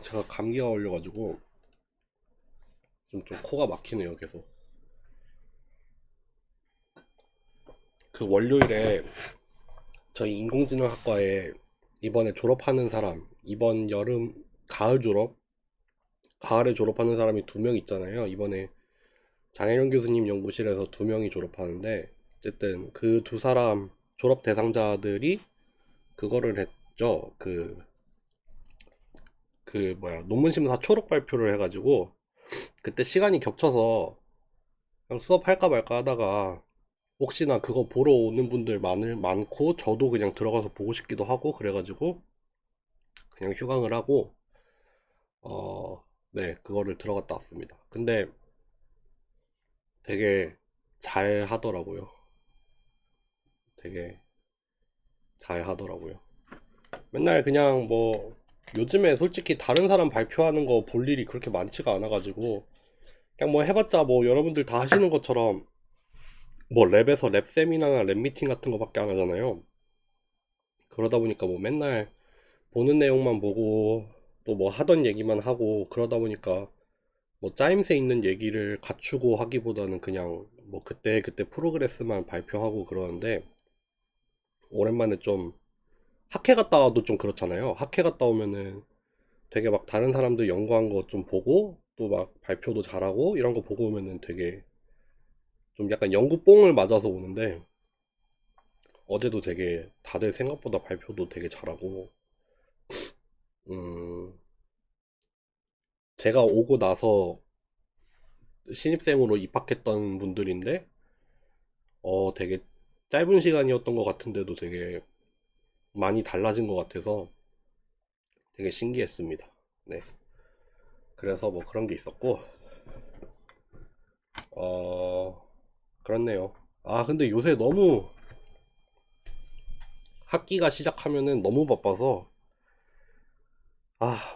제가 감기가 걸려가지고 좀 코가 막히네요, 계속. 그 월요일에 저희 인공지능학과에 이번에 졸업하는 사람, 이번 여름, 가을 졸업, 가을에 졸업하는 사람이 2명 있잖아요. 이번에 장혜령 교수님 연구실에서 2명이 졸업하는데, 어쨌든 그 2사람 졸업 대상자들이 그거를 했죠. 논문 심사 초록 발표를 해가지고, 그때 시간이 겹쳐서 그냥 수업할까 말까 하다가 혹시나 그거 보러 오는 분들 많고 저도 그냥 들어가서 보고 싶기도 하고 그래가지고 그냥 휴강을 하고 네, 그거를 들어갔다 왔습니다. 근데 되게 잘 하더라고요. 되게 잘 하더라고요. 맨날 그냥 뭐 요즘에 솔직히 다른 사람 발표하는 거 볼 일이 그렇게 많지가 않아가지고 그냥 뭐 해봤자 뭐 여러분들 다 하시는 것처럼 뭐 랩에서 랩 세미나나 랩 미팅 같은 거밖에 안 하잖아요. 그러다 보니까 뭐 맨날 보는 내용만 보고 또 뭐 하던 얘기만 하고 그러다 보니까 뭐 짜임새 있는 얘기를 갖추고 하기보다는 그냥 뭐 그때 프로그레스만 발표하고 그러는데 오랜만에 좀 학회 갔다 와도 좀 그렇잖아요. 학회 갔다 오면은 되게 막 다른 사람들 연구한 거 좀 보고 또 막 발표도 잘하고 이런 거 보고 오면은 되게 좀 약간 연구 뽕을 맞아서 오는데 어제도 되게 다들 생각보다 발표도 되게 잘하고 음 제가 오고 나서 신입생으로 입학했던 분들인데 되게 짧은 시간이었던 것 같은데도 되게 많이 달라진 것 같아서 되게 신기했습니다. 네. 그래서 뭐 그런 게 있었고, 그렇네요. 근데 요새 너무 학기가 시작하면은 너무 바빠서,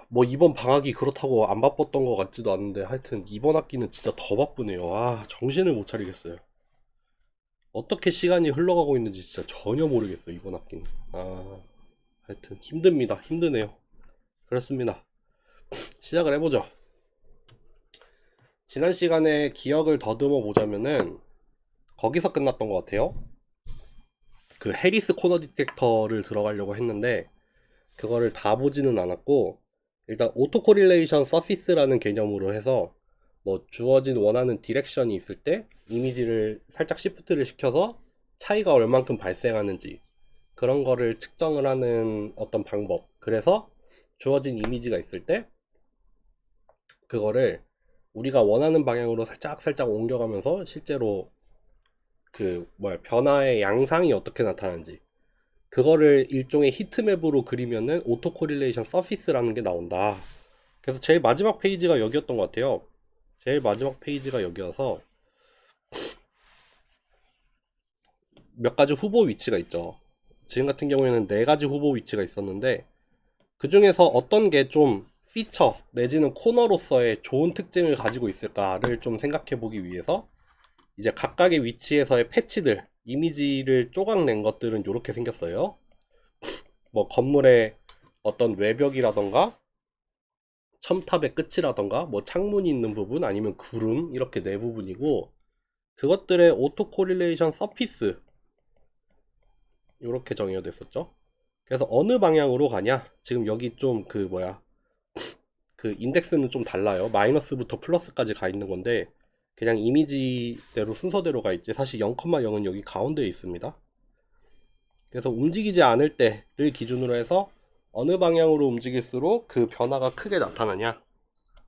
뭐 이번 방학이 그렇다고 안 바빴던 것 같지도 않은데 하여튼 이번 학기는 진짜 더 바쁘네요. 정신을 못 차리겠어요. 어떻게 시간이 흘러가고 있는지 진짜 전혀 모르겠어요, 이번 학기는. 하여튼 힘듭니다. 힘드네요. 그렇습니다. 시작을 해보죠. 지난 시간에 기억을 더듬어 보자면은 거기서 끝났던 것 같아요. 그 해리스 코너 디텍터를 들어가려고 했는데 그거를 다 보지는 않았고 일단 오토 코릴레이션 서피스라는 개념으로 해서 뭐 주어진 원하는 디렉션이 있을 때 이미지를 살짝 시프트를 시켜서 차이가 얼만큼 발생하는지 그런 거를 측정을 하는 어떤 방법. 그래서 주어진 이미지가 있을 때 그거를 우리가 원하는 방향으로 살짝 살짝 옮겨가면서 실제로 변화의 양상이 어떻게 나타나는지 그거를 일종의 히트맵으로 그리면은 오토 코릴레이션 서피스라는 게 나온다. 그래서 제일 마지막 페이지가 여기였던 것 같아요. 제일 마지막 페이지가 여기여서 몇 가지 후보 위치가 있죠. 지금 같은 경우에는 4가지 후보 위치가 있었는데 그 중에서 어떤 게 좀 피처 내지는 코너로서의 좋은 특징을 가지고 있을까를 좀 생각해 보기 위해서 이제 각각의 위치에서의 패치들 이미지를 쪼각낸 것들은 이렇게 생겼어요. 뭐 건물의 어떤 외벽이라던가 첨탑의 끝이라던가 뭐 창문이 있는 부분 아니면 구름 이렇게 네 부분이고 그것들의 오토 코릴레이션 서피스 이렇게 정의가 됐었죠. 그래서 어느 방향으로 가냐 지금 여기 좀 그 인덱스는 좀 달라요. 마이너스부터 플러스까지 가 있는 건데 그냥 이미지대로 순서대로 가 있지 사실 0,0은 여기 가운데에 있습니다. 그래서 움직이지 않을 때를 기준으로 해서 어느 방향으로 움직일수록 그 변화가 크게 나타나냐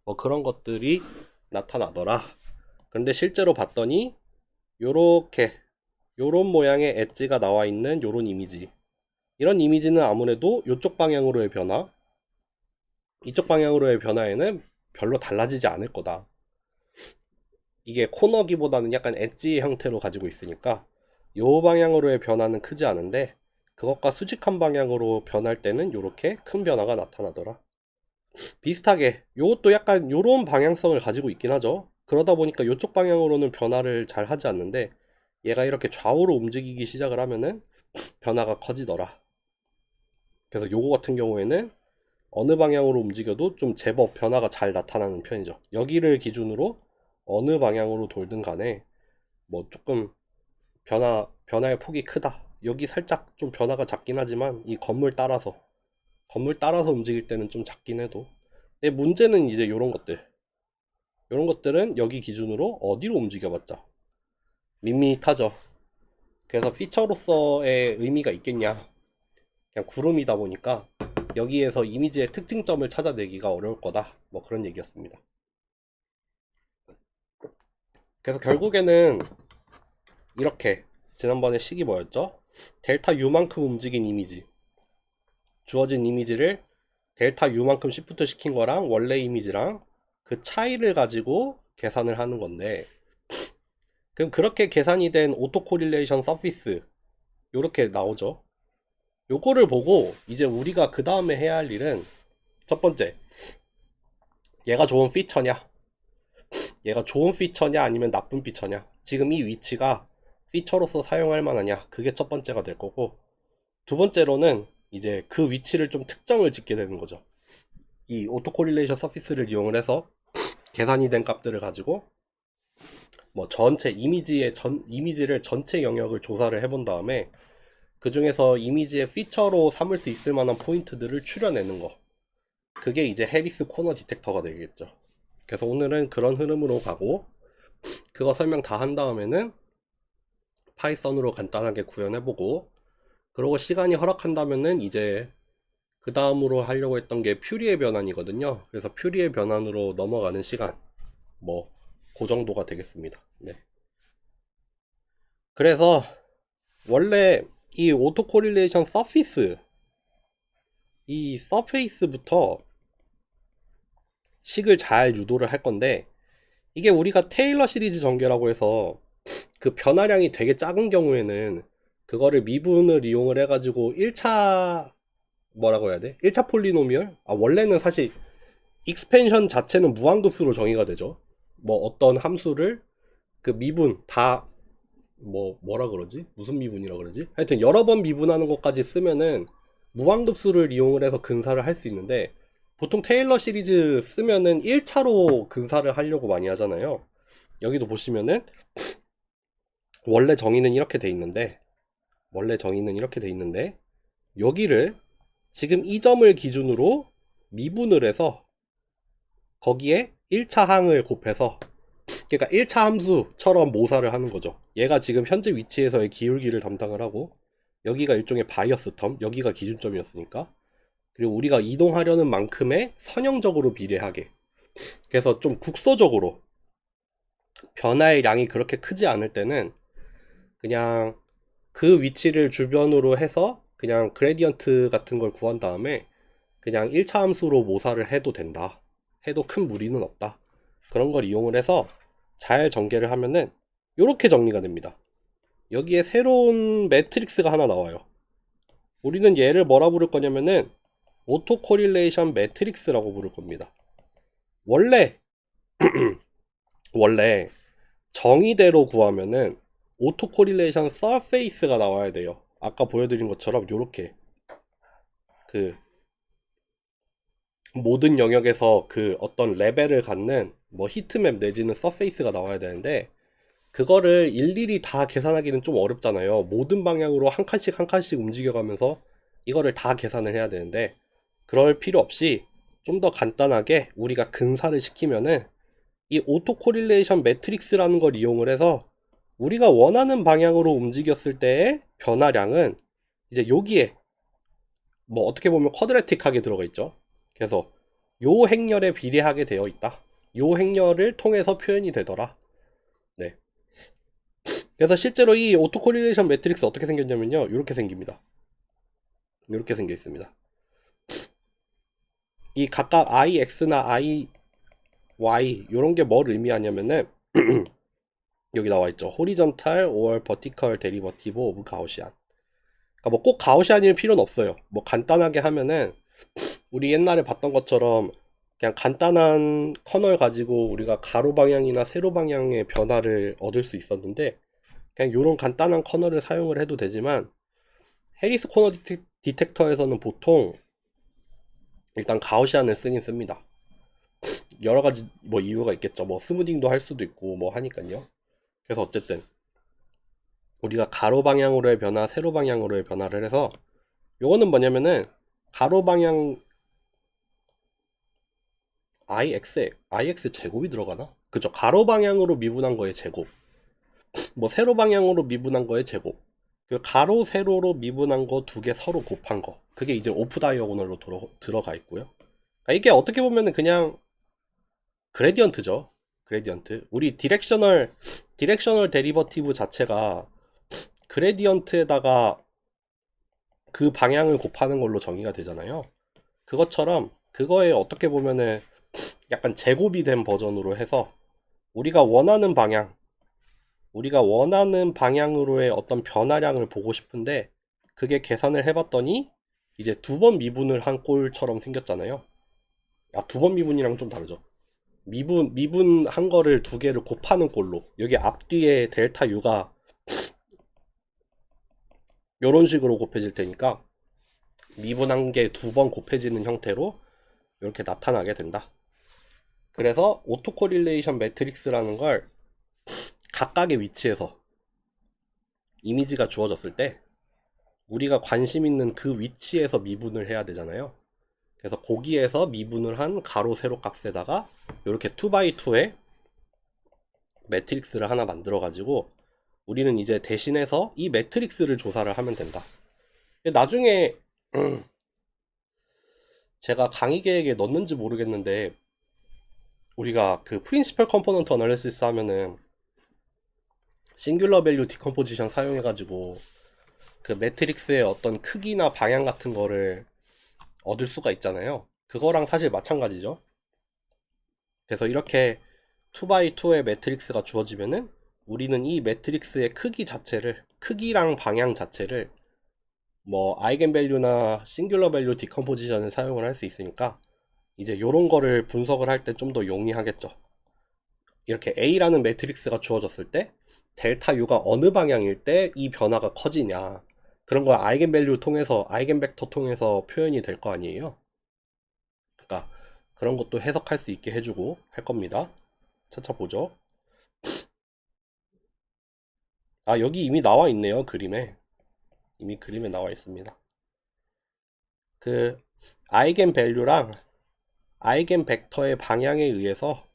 뭐 그런 것들이 나타나더라. 근데 실제로 봤더니 요렇게 요런 모양의 엣지가 나와 있는 요런 이미지 이런 이미지는 아무래도 요쪽 방향으로의 변화 이쪽 방향으로의 변화에는 별로 달라지지 않을 거다. 이게 코너기보다는 약간 엣지 형태로 가지고 있으니까 요 방향으로의 변화는 크지 않은데 그것과 수직한 방향으로 변할 때는 요렇게 큰 변화가 나타나더라. 비슷하게 요것도 약간 요런 방향성을 가지고 있긴 하죠. 그러다 보니까 요쪽 방향으로는 변화를 잘 하지 않는데 얘가 이렇게 좌우로 움직이기 시작을 하면은 변화가 커지더라. 그래서 요거 같은 경우에는 어느 방향으로 움직여도 좀 제법 변화가 잘 나타나는 편이죠. 여기를 기준으로 어느 방향으로 돌든 간에 뭐 조금 변화의 폭이 크다. 여기 살짝 좀 변화가 작긴 하지만 이 건물 따라서 움직일 때는 좀 작긴 해도. 근데 문제는 이제 이런 것들. 이런 것들은 여기 기준으로 어디로 움직여봤자 밋밋하죠. 그래서 피처로서의 의미가 있겠냐? 그냥 구름이다 보니까 여기에서 이미지의 특징점을 찾아내기가 어려울 거다. 뭐 그런 얘기였습니다. 그래서 결국에는 이렇게 지난번에 식이 뭐였죠? 델타 U만큼 움직인 이미지, 주어진 이미지를 델타 U만큼 시프트 시킨 거랑 원래 이미지랑 그 차이를 가지고 계산을 하는 건데, 그럼 그렇게 계산이 된 오토 코릴레이션 서피스 요렇게 나오죠. 요거를 보고 이제 우리가 그 다음에 해야 할 일은, 첫 번째, 얘가 좋은 피처냐, 얘가 좋은 피처냐 아니면 나쁜 피처냐, 지금 이 위치가 피처로서 사용할 만하냐, 그게 첫 번째가 될 거고, 두 번째로는 이제 그 위치를 좀 특정을 짓게 되는 거죠. 이 오토 코릴레이션 서피스를 이용을 해서 계산이 된 값들을 가지고 뭐 전체 이미지를 전체 영역을 조사를 해본 다음에 그 중에서 이미지의 피처로 삼을 수 있을 만한 포인트들을 추려내는 거, 그게 이제 해리스 코너 디텍터가 되겠죠. 그래서 오늘은 그런 흐름으로 가고, 그거 설명 다 한 다음에는 파이썬으로 간단하게 구현해보고, 그러고 시간이 허락한다면은 이제 그 다음으로 하려고 했던 게 퓨리의 변환이거든요. 그래서 퓨리의 변환으로 넘어가는 시간, 뭐 그 정도가 되겠습니다. 네. 그래서 원래 이 오토 코릴레이션 서피스, 이 서페이스부터 식을 잘 유도를 할 건데, 이게 우리가 테일러 시리즈 전개라고 해서 그 변화량이 되게 작은 경우에는 그거를 미분을 이용을 해가지고 1차 뭐라고 해야 돼? 1차 폴리노미얼? 원래는 사실 익스펜션 자체는 무한급수로 정의가 되죠. 뭐 어떤 함수를 그 미분 다 뭐라 그러지? 무슨 미분이라 그러지? 하여튼 여러 번 미분하는 것까지 쓰면은 무한급수를 이용을 해서 근사를 할 수 있는데, 보통 테일러 시리즈 쓰면은 1차로 근사를 하려고 많이 하잖아요. 여기도 보시면은 원래 정의는 이렇게 돼 있는데 여기를 지금 이 점을 기준으로 미분을 해서 거기에 1차 항을 곱해서, 그러니까 1차 함수처럼 모사를 하는 거죠. 얘가 지금 현재 위치에서의 기울기를 담당을 하고, 여기가 일종의 바이어스 텀, 여기가 기준점이었으니까, 그리고 우리가 이동하려는 만큼의 선형적으로 비례하게, 그래서 좀 국소적으로 변화의 양이 그렇게 크지 않을 때는 그냥 그 위치를 주변으로 해서 그냥 그레디언트 같은 걸 구한 다음에 그냥 1차 함수로 모사를 해도 된다, 해도 큰 무리는 없다, 그런 걸 이용을 해서 잘 전개를 하면은 이렇게 정리가 됩니다. 여기에 새로운 매트릭스가 하나 나와요. 우리는 얘를 뭐라 부를 거냐면은 오토 코릴레이션 매트릭스라고 부를 겁니다. 원래 정의대로 구하면은 오토 코릴레이션 서페이스가 나와야 돼요. 아까 보여드린 것처럼 이렇게 그 모든 영역에서 그 어떤 레벨을 갖는 뭐 히트맵 내지는 서페이스가 나와야 되는데, 그거를 일일이 다 계산하기는 좀 어렵잖아요. 모든 방향으로 한 칸씩 한 칸씩 움직여가면서 이거를 다 계산을 해야 되는데, 그럴 필요 없이 좀 더 간단하게 우리가 근사를 시키면은 이 오토 코릴레이션 매트릭스라는 걸 이용을 해서 우리가 원하는 방향으로 움직였을 때의 변화량은 이제 여기에 뭐 어떻게 보면 쿼드레틱하게 들어가 있죠. 그래서 요 행렬에 비례하게 되어 있다, 요 행렬을 통해서 표현이 되더라. 네. 그래서 실제로 이 오토 코릴레이션 매트릭스 어떻게 생겼냐면요, 이렇게 생깁니다. 이렇게 생겨 있습니다. 이 각각 IX나 IY 이런 게 뭘 의미하냐면은 여기 나와 있죠. horizontal or vertical derivative of Gaussian. 그러니까 뭐 꼭 가우시안일 필요는 없어요. 뭐 간단하게 하면은 우리 옛날에 봤던 것처럼 그냥 간단한 커널 가지고 우리가 가로 방향이나 세로 방향의 변화를 얻을 수 있었는데, 그냥 이런 간단한 커널을 사용을 해도 되지만 해리스 코너 디텍터에서는 보통 일단 가우시안을 쓰긴 씁니다. 여러 가지 뭐 이유가 있겠죠. 뭐 스무딩도 할 수도 있고 뭐 하니까요. 그래서 어쨌든 우리가 가로 방향으로의 변화, 세로 방향으로의 변화를 해서 요거는 뭐냐면은 가로 방향 IX 제곱이 들어가나? 그죠. 가로 방향으로 미분한 거의 제곱. 뭐 세로 방향으로 미분한 거의 제곱. 그 가로 세로로 미분한 거 두 개 서로 곱한 거. 그게 이제 오프 다이어고널로 들어가 있고요. 그러니까 이게 어떻게 보면은 그냥 그레디언트죠. 그레디언트. 우리 디렉셔널 데리버티브 자체가 그레디언트에다가 그 방향을 곱하는 걸로 정의가 되잖아요. 그것처럼 그거에 어떻게 보면은 약간 제곱이 된 버전으로 해서 우리가 원하는 방향, 우리가 원하는 방향으로의 어떤 변화량을 보고 싶은데 그게 계산을 해봤더니 이제 두 번 미분을 한 꼴처럼 생겼잖아요. 아, 두 번 미분이랑 좀 다르죠. 미분한 거를 두 개를 곱하는 꼴로 여기 앞뒤에 델타 U가 이런 식으로 곱해질 테니까 미분한 게 두 번 곱해지는 형태로 이렇게 나타나게 된다. 그래서 오토코릴레이션 매트릭스라는 걸 각각의 위치에서 이미지가 주어졌을 때 우리가 관심 있는 그 위치에서 미분을 해야 되잖아요. 그래서 거기에서 미분을 한 가로 세로 값에다가 이렇게 2x2의 매트릭스를 하나 만들어 가지고 우리는 이제 대신해서 이 매트릭스를 조사를 하면 된다. 나중에 제가 강의 계획에 넣는지 모르겠는데 우리가 그 프린시플 컴포넌트 어널리시스 하면은 싱귤러 밸류 디컴포지션 사용해 가지고 그 매트릭스의 어떤 크기나 방향 같은 거를 얻을 수가 있잖아요. 그거랑 사실 마찬가지죠. 그래서 이렇게 2x2의 매트릭스가 주어지면은 우리는 이 매트릭스의 크기 자체를, 크기랑 방향 자체를 뭐 아이겐밸류나 싱귤러 밸류 디컴포지션을 사용을 할 수 있으니까 이제 요런 거를 분석을 할 때 좀 더 용이하겠죠. 이렇게 A라는 매트릭스가 주어졌을 때 델타 U가 어느 방향일 때 이 변화가 커지냐, 그런 거 아이겐밸류 통해서, 아이겐벡터 통해서 표현이 될 거 아니에요. 그러니까 그런 것도 해석할 수 있게 해주고 할 겁니다. 찾아보죠. 아, 여기 이미 나와 있네요. 그림에. 이미 그림에 나와 있습니다. 그 아이겐 밸류랑 아이겐 벡터의 방향에 의해서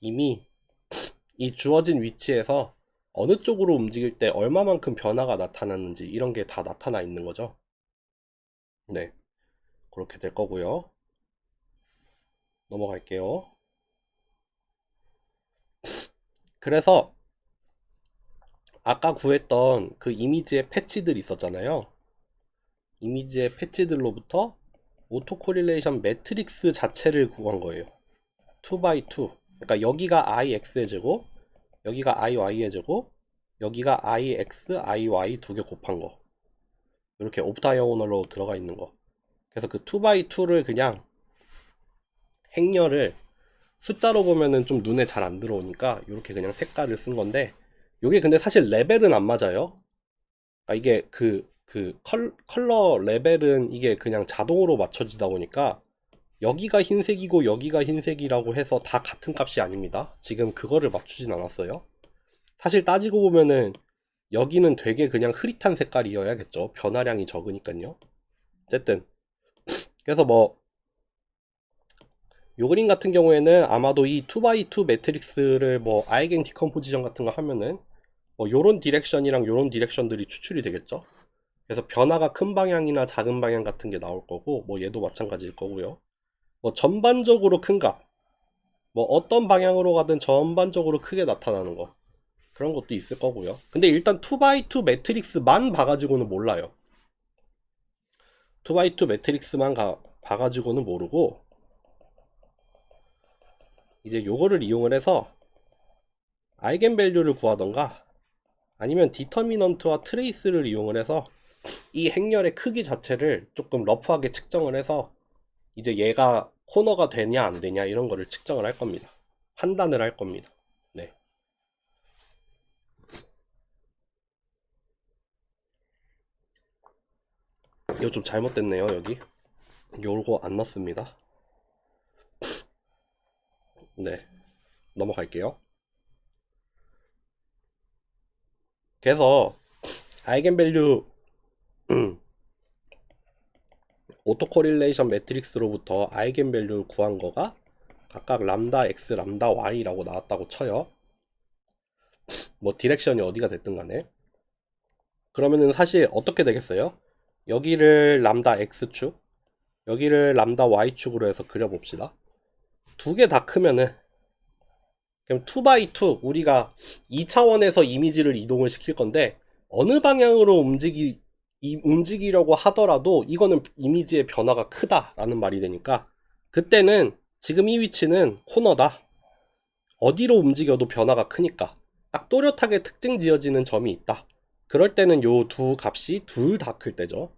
이미 이 주어진 위치에서 어느 쪽으로 움직일 때 얼마만큼 변화가 나타났는지 이런 게 다 나타나 있는 거죠. 네, 그렇게 될 거고요. 넘어갈게요. 그래서 아까 구했던 그 이미지의 패치들이 있었잖아요. 이미지의 패치들로부터 오토 코릴레이션 매트릭스 자체를 구한 거예요. 2x2. 그러니까 여기가 IX의 제곱, 여기가 IY의 제곱, 여기가 IX, IY 두 개 곱한 거. 이렇게 옵다이어고널로 들어가 있는 거. 그래서 그 2x2를 그냥 행렬을 숫자로 보면은 좀 눈에 잘 안 들어오니까 이렇게 그냥 색깔을 쓴 건데, 이게 근데 사실 레벨은 안 맞아요. 아, 이게 컬러 레벨은 이게 그냥 자동으로 맞춰지다 보니까 여기가 흰색이고 여기가 흰색이라고 해서 다 같은 값이 아닙니다. 지금 그거를 맞추진 않았어요. 사실 따지고 보면은 여기는 되게 그냥 흐릿한 색깔이어야겠죠. 변화량이 적으니까요. 어쨌든 그래서 뭐 요 그림 같은 경우에는 아마도 이 2x2 매트릭스를 뭐 아이겐 디컴포지션 같은 거 하면은 뭐 요런 디렉션이랑 요런 디렉션들이 추출이 되겠죠. 그래서 변화가 큰 방향이나 작은 방향 같은 게 나올 거고, 뭐 얘도 마찬가지일 거고요. 뭐 전반적으로 큰 값, 뭐 어떤 방향으로 가든 전반적으로 크게 나타나는 거, 그런 것도 있을 거고요. 근데 일단 2x2 매트릭스만 봐가지고는 몰라요. 2x2 매트릭스만 봐가지고는 모르고 이제 요거를 이용을 해서 아이겐밸류를 구하던가 아니면 디터미넌트와 트레이스를 이용을 해서 이 행렬의 크기 자체를 조금 러프하게 측정을 해서 이제 얘가 코너가 되냐 안 되냐 이런 거를 측정을 할 겁니다. 판단을 할 겁니다. 네. 이거 좀 잘못됐네요, 여기. 요거 안 넣습니다. 네, 넘어갈게요. 그래서 아이겐밸류 오토코릴레이션 매트릭스로부터 아이겐밸류를 구한 거가 각각 람다 x, 람다 y라고 나왔다고 쳐요. 뭐 디렉션이 어디가 됐든 간에. 그러면은 사실 어떻게 되겠어요? 여기를 람다 x축, 여기를 람다 y축으로 해서 그려봅시다. 두 개 다 크면은 그럼 2x2 우리가 2차원에서 이미지를 이동을 시킬 건데 어느 방향으로 움직이려고 하더라도 이거는 이미지의 변화가 크다라는 말이 되니까 그때는 지금 이 위치는 코너다. 어디로 움직여도 변화가 크니까 딱 또렷하게 특징 지어지는 점이 있다. 그럴 때는 요 두 값이 둘 다 클 때죠.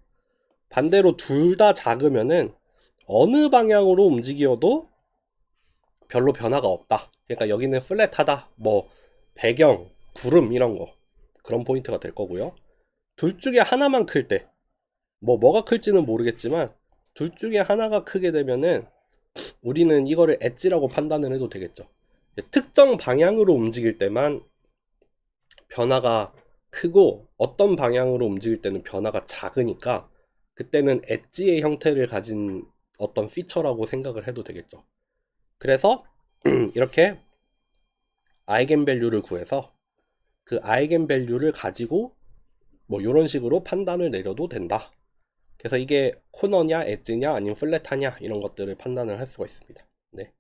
반대로 둘 다 작으면은 어느 방향으로 움직여도 별로 변화가 없다. 그러니까 여기는 플랫하다. 뭐 배경, 구름 이런 거 그런 포인트가 될 거고요. 둘 중에 하나만 클 때, 뭐가 클지는 모르겠지만 둘 중에 하나가 크게 되면은 우리는 이거를 엣지라고 판단을 해도 되겠죠. 특정 방향으로 움직일 때만 변화가 크고 어떤 방향으로 움직일 때는 변화가 작으니까 그때는 엣지의 형태를 가진 어떤 피처라고 생각을 해도 되겠죠. 그래서 이렇게 아이겐밸류를 구해서 그 아이겐밸류를 가지고 뭐 이런 식으로 판단을 내려도 된다. 그래서 이게 코너냐 엣지냐 아니면 플랫하냐 이런 것들을 판단을 할 수가 있습니다. 네.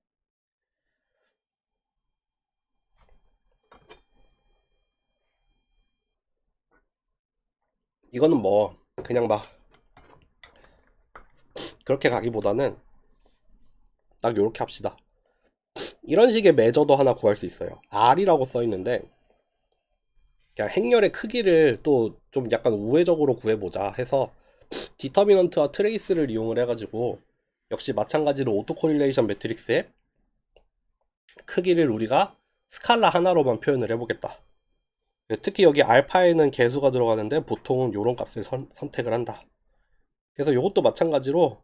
이거는 뭐 그냥 막 그렇게 가기보다는 딱 요렇게 합시다. 이런 식의 매저도 하나 구할 수 있어요. R이라고 써 있는데 그냥 행렬의 크기를 또 좀 약간 우회적으로 구해보자 해서 디터미넌트와 트레이스를 이용을 해가지고 역시 마찬가지로 오토코릴레이션 매트릭스의 크기를 우리가 스칼라 하나로만 표현을 해보겠다. 특히 여기 알파에는 개수가 들어가는데 보통은 이런 값을 선택을 한다. 그래서 이것도 마찬가지로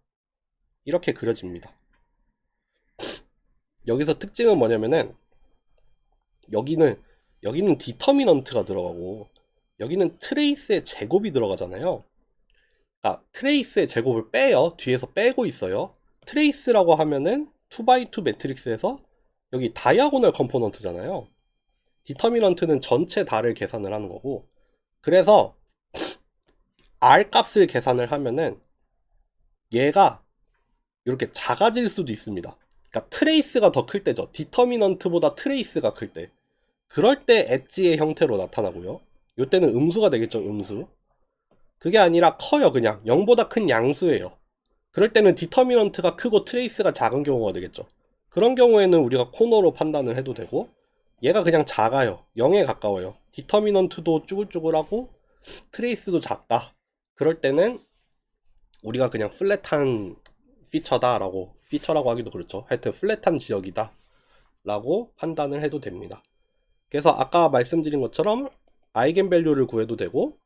이렇게 그려집니다. 여기서 특징은 뭐냐면은 여기는 디터미넌트가 들어가고 여기는 트레이스의 제곱이 들어가잖아요. 아, 트레이스의 제곱을 빼요. 뒤에서 빼고 있어요. 트레이스라고 하면은 2x2 매트릭스에서 여기 다이아고널 컴포넌트잖아요. 디터미넌트는 전체 달을 계산을 하는 거고 그래서 R 값을 계산을 하면은 얘가 이렇게 작아질 수도 있습니다. 그러니까 트레이스가 더 클 때죠. 디터미넌트보다 트레이스가 클 때. 그럴 때 엣지의 형태로 나타나고요. 이때는 음수가 되겠죠. 음수. 그게 아니라 커요. 그냥 0보다 큰 양수예요. 그럴 때는 디터미넌트가 크고 트레이스가 작은 경우가 되겠죠. 그런 경우에는 우리가 코너로 판단을 해도 되고 얘가 그냥 작아요. 0에 가까워요. 디터미넌트도 쭈글쭈글하고 트레이스도 작다. 그럴 때는 우리가 그냥 플랫한 피처라고 하기도 그렇죠. 하여튼 플랫한 지역이다 라고 판단을 해도 됩니다. 그래서 아까 말씀드린 것처럼 아이겐밸류를 구해도 되고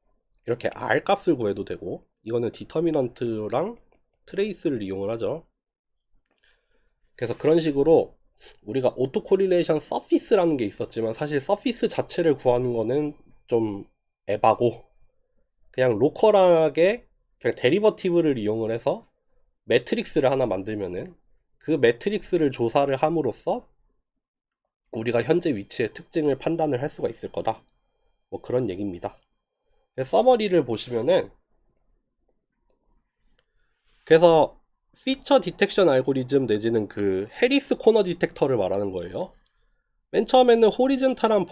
이렇게 R 값을 구해도 되고 이거는 디터미넌트랑 트레이스를 이용을 하죠. 그래서 그런 식으로 우리가 오토코릴레이션 서피스라는 게 있었지만 사실 서피스 자체를 구하는 거는 좀 에바고 그냥 로컬하게 그냥 데리버티브를 이용을 해서 매트릭스를 하나 만들면은 그 매트릭스를 조사를 함으로써 우리가 현재 위치의 특징을 판단을 할 수가 있을 거다. 뭐 그런 얘기입니다. 서머리를 보시면은 그래서 피처 디텍션 알고리즘 내지는 그 해리스 코너 디텍터를 말하는 거예요. 맨 처음에는 호리즌탈한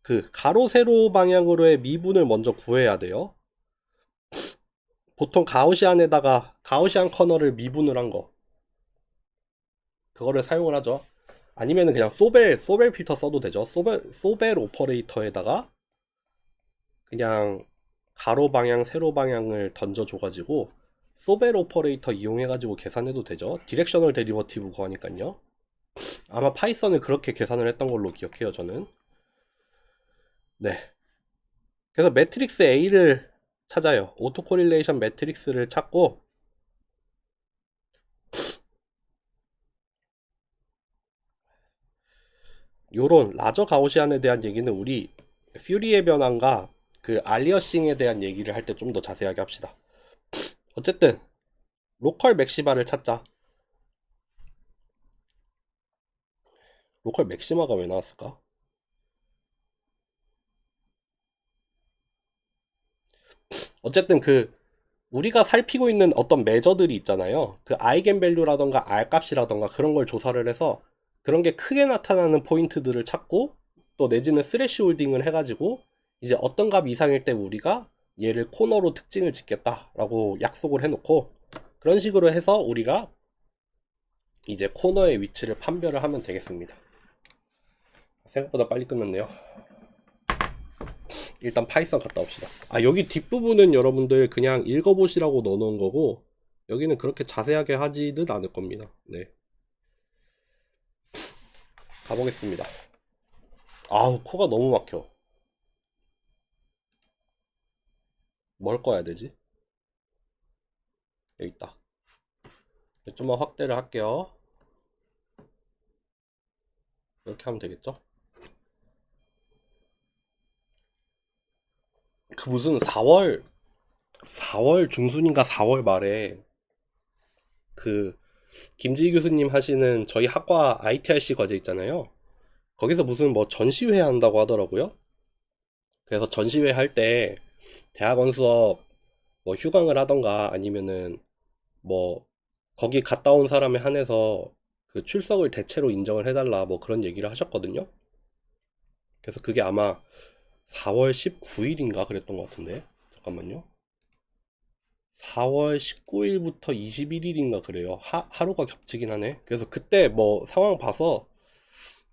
그 가로 세로 방향으로의 미분을 먼저 구해야 돼요. 보통 가우시안에다가 가우시안 커널을 미분을 한 거. 그거를 사용을 하죠. 아니면은 그냥 소벨 필터 써도 되죠. 소벨 오퍼레이터에다가 그냥 가로 방향, 세로 방향을 던져줘가지고 소벨 오퍼레이터 이용해가지고 계산해도 되죠. 디렉셔널 데리버티브 구하니까요. 아마 파이썬을 그렇게 계산을 했던 걸로 기억해요, 저는. 네. 그래서 매트릭스 A를 찾아요. 오토코릴레이션 매트릭스를 찾고 요런 라저 가우시안에 대한 얘기는 우리 퓨리의 변환과 그 알리어싱에 대한 얘기를 할 때 좀 더 자세하게 합시다. 어쨌든 로컬 맥시마를 찾자. 로컬 맥시마가 왜 나왔을까? 어쨌든 그 우리가 살피고 있는 어떤 매저들이 있잖아요. 그 아이겐밸류라던가 R값이라던가 그런 걸 조사를 해서 그런 게 크게 나타나는 포인트들을 찾고 또 내지는 스레시홀딩을 해가지고 이제 어떤 값 이상일 때 우리가 얘를 코너로 특징을 짓겠다라고 약속을 해놓고 그런 식으로 해서 우리가 이제 코너의 위치를 판별을 하면 되겠습니다. 생각보다 빨리 끝났네요. 일단 파이썬 갔다 옵시다. 아, 여기 뒷부분은 여러분들 그냥 읽어보시라고 넣어놓은 거고 여기는 그렇게 자세하게 하지는 않을 겁니다. 네, 가보겠습니다. 아우, 코가 너무 막혀. 뭘 꺼야 되지? 여기 있다. 좀만 확대를 할게요. 이렇게 하면 되겠죠? 그 무슨 4월 중순인가 4월 말에 그 김지희 교수님 하시는 저희 학과 ITRC 과제 있잖아요. 거기서 무슨 뭐 전시회 한다고 하더라고요. 그래서 전시회 할 때 대학원 수업 뭐 휴강을 하던가 아니면은 뭐 거기 갔다 온 사람에 한해서 그 출석을 대체로 인정을 해달라 뭐 그런 얘기를 하셨거든요. 그래서 그게 아마 4월 19일인가 그랬던 것 같은데 잠깐만요. 4월 19일부터 21일인가 그래요. 하루가 겹치긴 하네. 그래서 그때 뭐 상황 봐서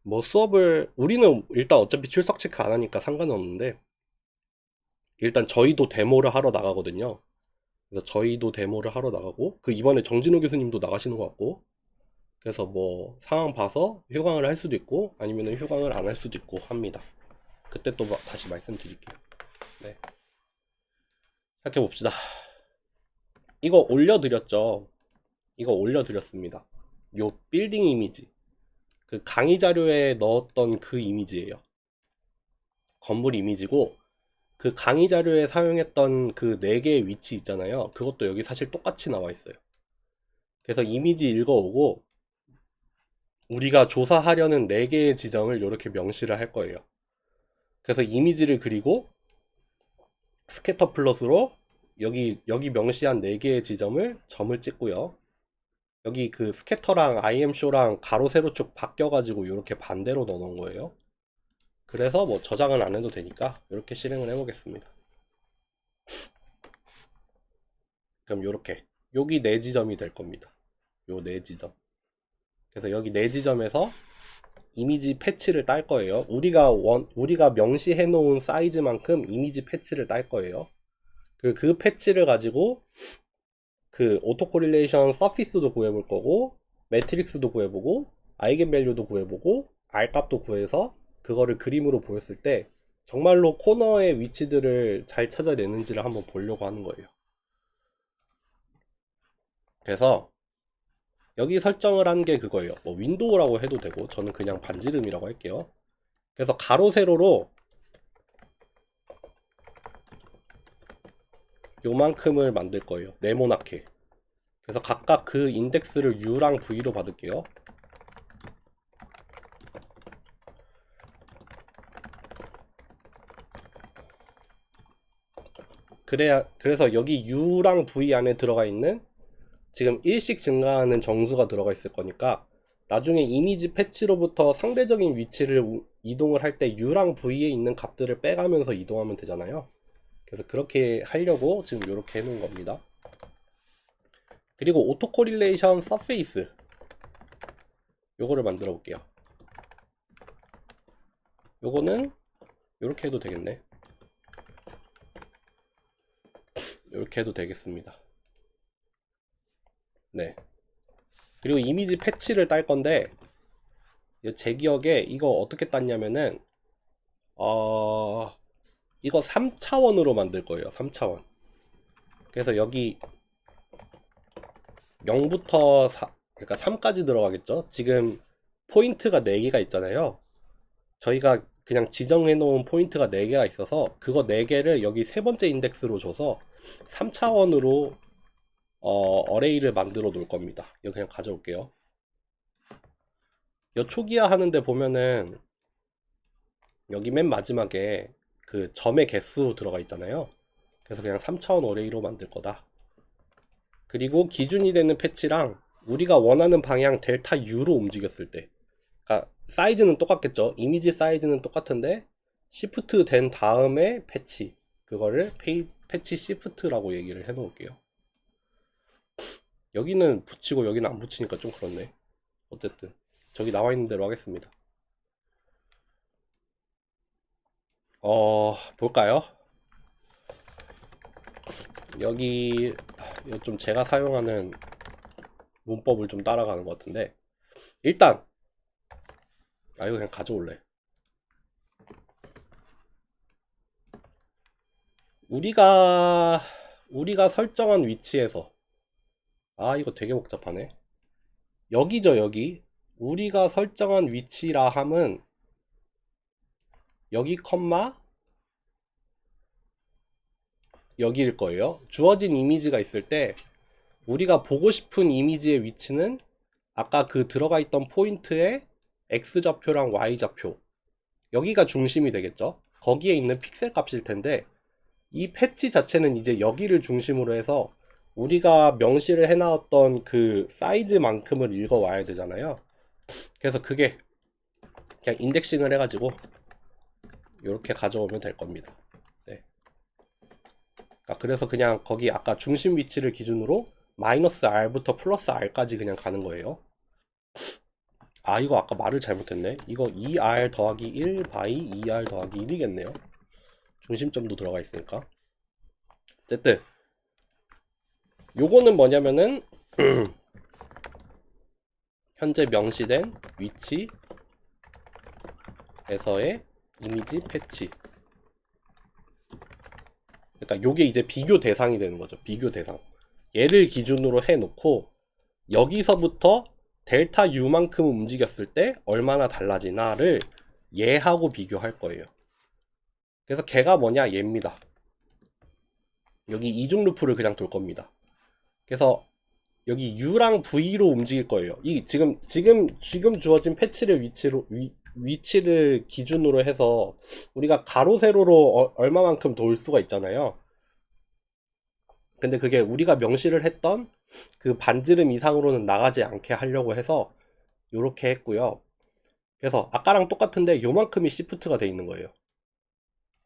뭐 수업을 우리는 일단 어차피 출석 체크 안 하니까 상관은 없는데 일단 저희도 데모를 하러 나가거든요. 그래서 저희도 데모를 하러 나가고 그 이번에 정진호 교수님도 나가시는 것 같고 그래서 뭐 상황 봐서 휴강을 할 수도 있고 아니면 휴강을 안 할 수도 있고 합니다. 그때 또 다시 말씀드릴게요. 네. 생각해 봅시다. 이거 올려드렸죠. 이거 올려드렸습니다. 요 빌딩 이미지. 그 강의 자료에 넣었던 그 이미지예요. 건물 이미지고 그 강의 자료에 사용했던 그 4개의 위치 있잖아요. 그것도 여기 사실 똑같이 나와 있어요. 그래서 이미지 읽어오고 우리가 조사하려는 4개의 지점을 이렇게 명시를 할 거예요. 그래서 이미지를 그리고 스캐터 플롯으로 여기 명시한 4개의 지점을 점을 찍고요. 여기 그 스캐터랑 IM쇼랑 가로 세로축 바뀌어가지고 이렇게 반대로 넣어놓은 거예요. 그래서 뭐 저장은 안 해도 되니까 이렇게 실행을 해보겠습니다. 그럼 이렇게 여기 4지점이 될 겁니다. 요 4지점. 그래서 여기 4지점에서 이미지 패치를 딸 거예요. 우리가 명시해 놓은 사이즈만큼 이미지 패치를 딸 거예요. 그 패치를 가지고 그 오토 코릴레이션 서피스도 구해볼 거고 매트릭스도 구해보고 아이겐밸류도 구해보고 R값도 구해서 그거를 그림으로 보였을 때 정말로 코너의 위치들을 잘 찾아내는지를 한번 보려고 하는 거예요. 그래서 여기 설정을 한 게 그거예요. 뭐 윈도우라고 해도 되고 저는 그냥 반지름이라고 할게요. 그래서 가로 세로로 요만큼을 만들 거예요. 네모나게. 그래서 각각 그 인덱스를 U랑 V로 받을게요. 그래서 여기 U랑 V 안에 들어가 있는 지금 1씩 증가하는 정수가 들어가 있을 거니까 나중에 이미지 패치로부터 상대적인 위치를 이동을 할 때 U랑 V에 있는 값들을 빼가면서 이동하면 되잖아요. 그래서 그렇게 하려고 지금 이렇게 해놓은 겁니다. 그리고 오토 코릴레이션 서페이스 요거를 만들어 볼게요. 요거는 이렇게 해도 되겠네. 이렇게 해도 되겠습니다. 네. 그리고 이미지 패치를 딸 건데 제 기억에 이거 어떻게 땄냐면은 이거 3차원으로 만들 거예요. 3차원. 그래서 여기 0부터 4, 그러니까 3까지 들어가겠죠. 지금 포인트가 4개가 있잖아요. 저희가 그냥 지정해 놓은 포인트가 4개가 있어서 그거 4개를 여기 세 번째 인덱스로 줘서 3차원으로 어레이를 만들어 놓을 겁니다. 이거 그냥 가져올게요. 이 초기화 하는데 보면은 여기 맨 마지막에 그 점의 개수 들어가 있잖아요. 그래서 그냥 3차원 어레이로 만들 거다. 그리고 기준이 되는 패치랑 우리가 원하는 방향 델타 U로 움직였을 때, 그러니까 사이즈는 똑같겠죠. 이미지 사이즈는 똑같은데 시프트 된 다음에 패치, 그거를 패치 시프트라고 얘기를 해 놓을게요. 여기는 붙이고 여기는 안 붙이니까 좀 그렇네. 어쨌든 저기 나와 있는 대로 하겠습니다. 볼까요? 여기 이거 좀 제가 사용하는 문법을 좀 따라가는 것 같은데, 일단 이거 그냥 가져올래. 우리가 설정한 위치에서, 이거 되게 복잡하네. 여기죠, 여기. 우리가 설정한 위치라 함은 여기 컴마 여기일 거예요. 주어진 이미지가 있을 때 우리가 보고 싶은 이미지의 위치는 아까 그 들어가 있던 포인트의 X좌표랑 Y좌표, 여기가 중심이 되겠죠. 거기에 있는 픽셀 값일 텐데, 이 패치 자체는 이제 여기를 중심으로 해서 우리가 명시를 해놨던 그 사이즈만큼을 읽어와야 되잖아요. 그래서 그게 그냥 인덱싱을 해가지고 이렇게 가져오면 될 겁니다. 네. 그래서 그냥 거기 아까 중심 위치를 기준으로 마이너스 R부터 플러스 R까지 그냥 가는 거예요. 이거 아까 말을 잘못했네. 이거 2R 더하기 1 바이 2R 더하기 1이겠네요. 중심점도 들어가 있으니까. 어쨌든 요거는 뭐냐면은 현재 명시된 위치에서의 이미지 패치. 그러니까 요게 이제 비교 대상이 되는 거죠. 비교 대상. 얘를 기준으로 해놓고 여기서부터 델타 U만큼 움직였을 때 얼마나 달라지나를 얘하고 비교할 거예요. 그래서 걔가 뭐냐? 얘입니다. 여기 이중 루프를 그냥 돌 겁니다. 그래서 여기 U랑 V로 움직일 거예요. 이 지금 주어진 패치를 위치를 기준으로 해서 우리가 가로 세로로 얼마만큼 돌 수가 있잖아요. 근데 그게 우리가 명시를 했던 그 반지름 이상으로는 나가지 않게 하려고 해서 요렇게 했고요. 그래서 아까랑 똑같은데 요만큼이 시프트가 돼 있는 거예요.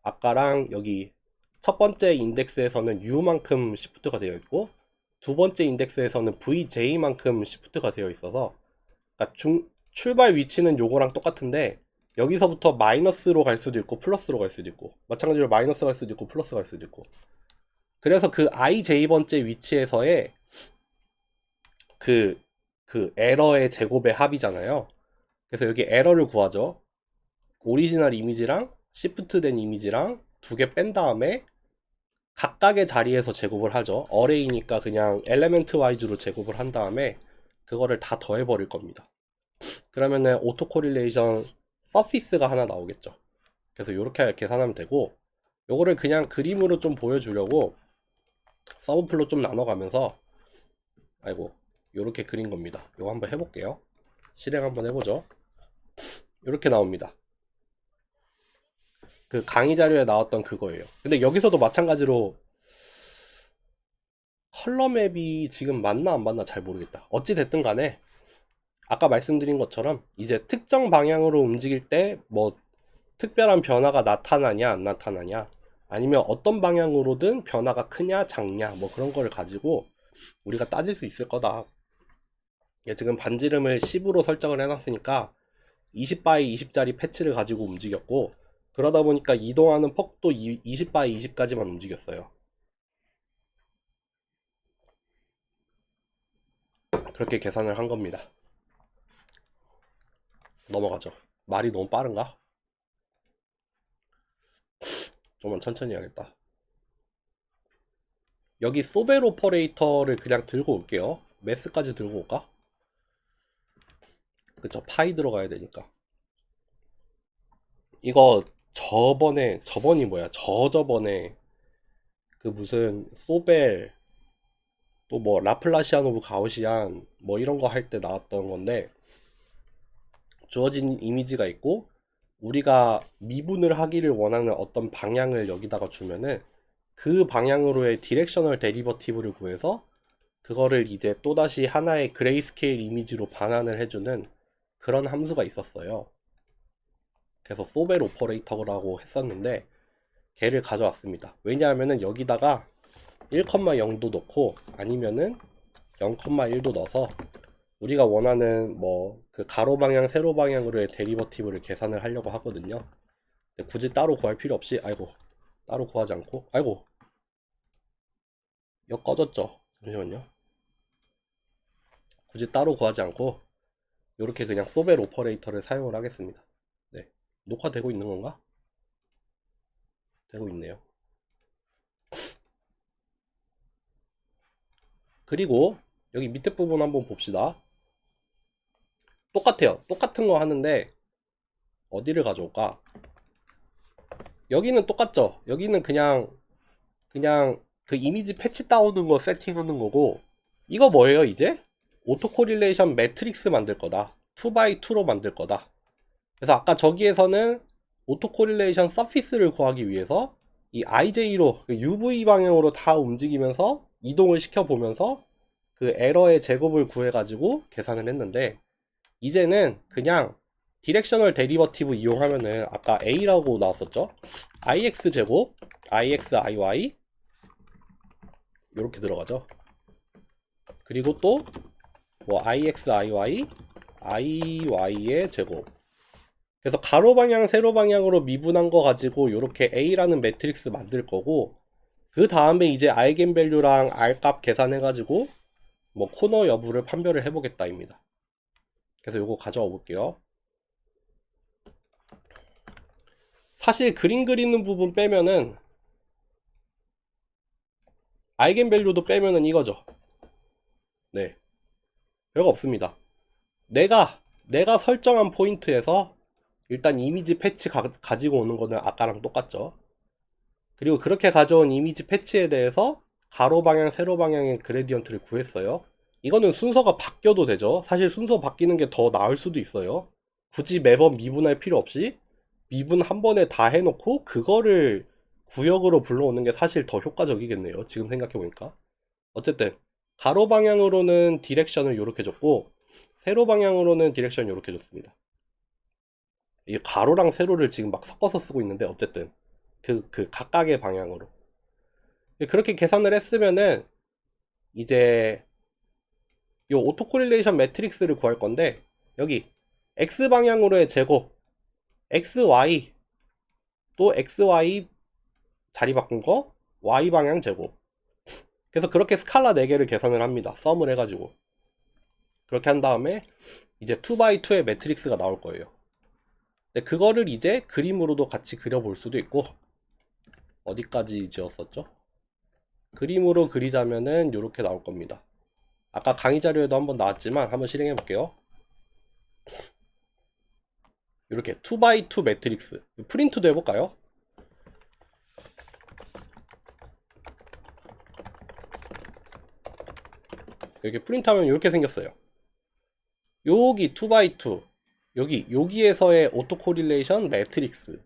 아까랑 여기 첫 번째 인덱스에서는 U만큼 시프트가 되어 있고 두 번째 인덱스에서는 VJ만큼 시프트가 되어 있어서, 그러니까 출발 위치는 요거랑 똑같은데 여기서부터 마이너스로 갈 수도 있고 플러스로 갈 수도 있고, 마찬가지로 마이너스 갈 수도 있고 플러스 갈 수도 있고. 그래서 그 IJ번째 위치에서의 그 에러의 제곱의 합이잖아요. 그래서 여기 에러를 구하죠. 오리지널 이미지랑 시프트 된 이미지랑 두 개 뺀 다음에 각각의 자리에서 제곱을 하죠. 어레이니까 그냥 엘레멘트 와이즈로 제곱을 한 다음에 그거를 다 더해 버릴 겁니다. 그러면은 오토 코릴레이션 서피스가 하나 나오겠죠. 그래서 이렇게 계산하면 되고, 요거를 그냥 그림으로 좀 보여주려고 서브플롯 좀 나눠가면서 요렇게 그린 겁니다. 요거 한번 해볼게요. 실행 한번 해보죠. 요렇게 나옵니다. 그 강의 자료에 나왔던 그거예요. 근데 여기서도 마찬가지로 컬러 맵이 지금 맞나 안 맞나 잘 모르겠다. 어찌 됐든 간에 아까 말씀드린 것처럼 이제 특정 방향으로 움직일 때 뭐 특별한 변화가 나타나냐 안 나타나냐, 아니면 어떤 방향으로든 변화가 크냐 작냐 뭐 그런 걸 가지고 우리가 따질 수 있을 거다. 지금 반지름을 10으로 설정을 해놨으니까 20 바이 20짜리 패치를 가지고 움직였고, 그러다 보니까 이동하는 폭도 20 바이 20까지만 움직였어요. 그렇게 계산을 한 겁니다. 넘어가죠. 말이 너무 빠른가? 좀만 천천히 해야겠다. 여기 소벨 오퍼레이터를 그냥 들고 올게요. 매스까지 들고 올까? 그쵸, 파이 들어가야 되니까. 이거 저번이 뭐야? 저저번에 그 무슨 소벨 또 뭐 라플라시아노브 가우시안 뭐 이런 거 할 때 나왔던 건데, 주어진 이미지가 있고 우리가 미분을 하기를 원하는 어떤 방향을 여기다가 주면은 그 방향으로의 디렉셔널 데리버티브를 구해서 그거를 이제 또다시 하나의 그레이스케일 이미지로 반환을 해주는 그런 함수가 있었어요. 그래서 소벨 오퍼레이터라고 했었는데 걔를 가져왔습니다. 왜냐하면은 여기다가 1,0도 넣고 아니면은 0,1도 넣어서 우리가 원하는 뭐 그 가로 방향, 세로 방향으로의 데리버티브를 계산을 하려고 하거든요. 근데 굳이 따로 구할 필요 없이, 아이고, 따로 구하지 않고, 아이고, 이거 꺼졌죠. 잠시만요. 굳이 따로 구하지 않고 이렇게 그냥 소벨 오퍼레이터를 사용을 하겠습니다. 네, 녹화되고 있는 건가? 되고 있네요. 그리고 여기 밑에 부분 한번 봅시다. 똑같아요. 똑같은 거 하는데 어디를 가져올까? 여기는 똑같죠. 여기는 그냥 그 이미지 패치 따오는 거 세팅하는 거고, 이거 뭐예요 이제? 오토 코릴레이션 매트릭스 만들 거다. 2x2로 만들 거다. 그래서 아까 저기에서는 오토 코릴레이션 서피스를 구하기 위해서 이 IJ로 UV 방향으로 다 움직이면서 이동을 시켜보면서 그 에러의 제곱을 구해가지고 계산을 했는데, 이제는 그냥 디렉셔널 데리버티브 이용하면은 아까 A라고 나왔었죠? IX 제곱, IX, IY 이렇게 들어가죠. 그리고 또 뭐 IX, IY, IY의 제곱. 그래서 가로 방향, 세로 방향으로 미분한 거 가지고 이렇게 A라는 매트릭스 만들 거고, 그 다음에 이제 아이겐밸류랑 R값 계산해가지고 뭐 코너 여부를 판별을 해보겠다입니다. 그래서 요거 가져와 볼게요. 사실 그림 그리는 부분 빼면은 아이겐밸류도 빼면은 이거죠. 네, 별거 없습니다. 내가 설정한 포인트에서 일단 이미지 패치 가지고 오는 거는 아까랑 똑같죠. 그리고 그렇게 가져온 이미지 패치에 대해서 가로 방향, 세로 방향의 그레디언트를 구했어요. 이거는 순서가 바뀌어도 되죠. 사실 순서 바뀌는 게 더 나을 수도 있어요. 굳이 매번 미분할 필요 없이 미분 한 번에 다 해놓고 그거를 구역으로 불러오는 게 사실 더 효과적이겠네요. 지금 생각해보니까. 어쨌든 가로 방향으로는 디렉션을 이렇게 줬고 세로 방향으로는 디렉션 이렇게 줬습니다. 이 가로랑 세로를 지금 막 섞어서 쓰고 있는데 어쨌든 그 각각의 방향으로 그렇게 계산을 했으면은 이제 이 오토 코릴레이션 매트릭스를 구할 건데, 여기 x 방향으로의 제곱 xy 또 xy 자리 바꾼 거 y 방향 제곱. 그래서 그렇게 스칼라 4개를 계산을 합니다. 썸을 해가지고 그렇게 한 다음에 이제 2x2의 매트릭스가 나올 거예요. 근데 그거를 이제 그림으로도 같이 그려볼 수도 있고, 어디까지 지었었죠? 그림으로 그리자면은 이렇게 나올 겁니다. 아까 강의 자료에도 한번 나왔지만 한번 실행해 볼게요. 이렇게 2x2 매트릭스 프린트도 해볼까요? 이렇게 프린트하면 이렇게 생겼어요. 여기 2x2 여기에서의 오토 코릴레이션 매트릭스,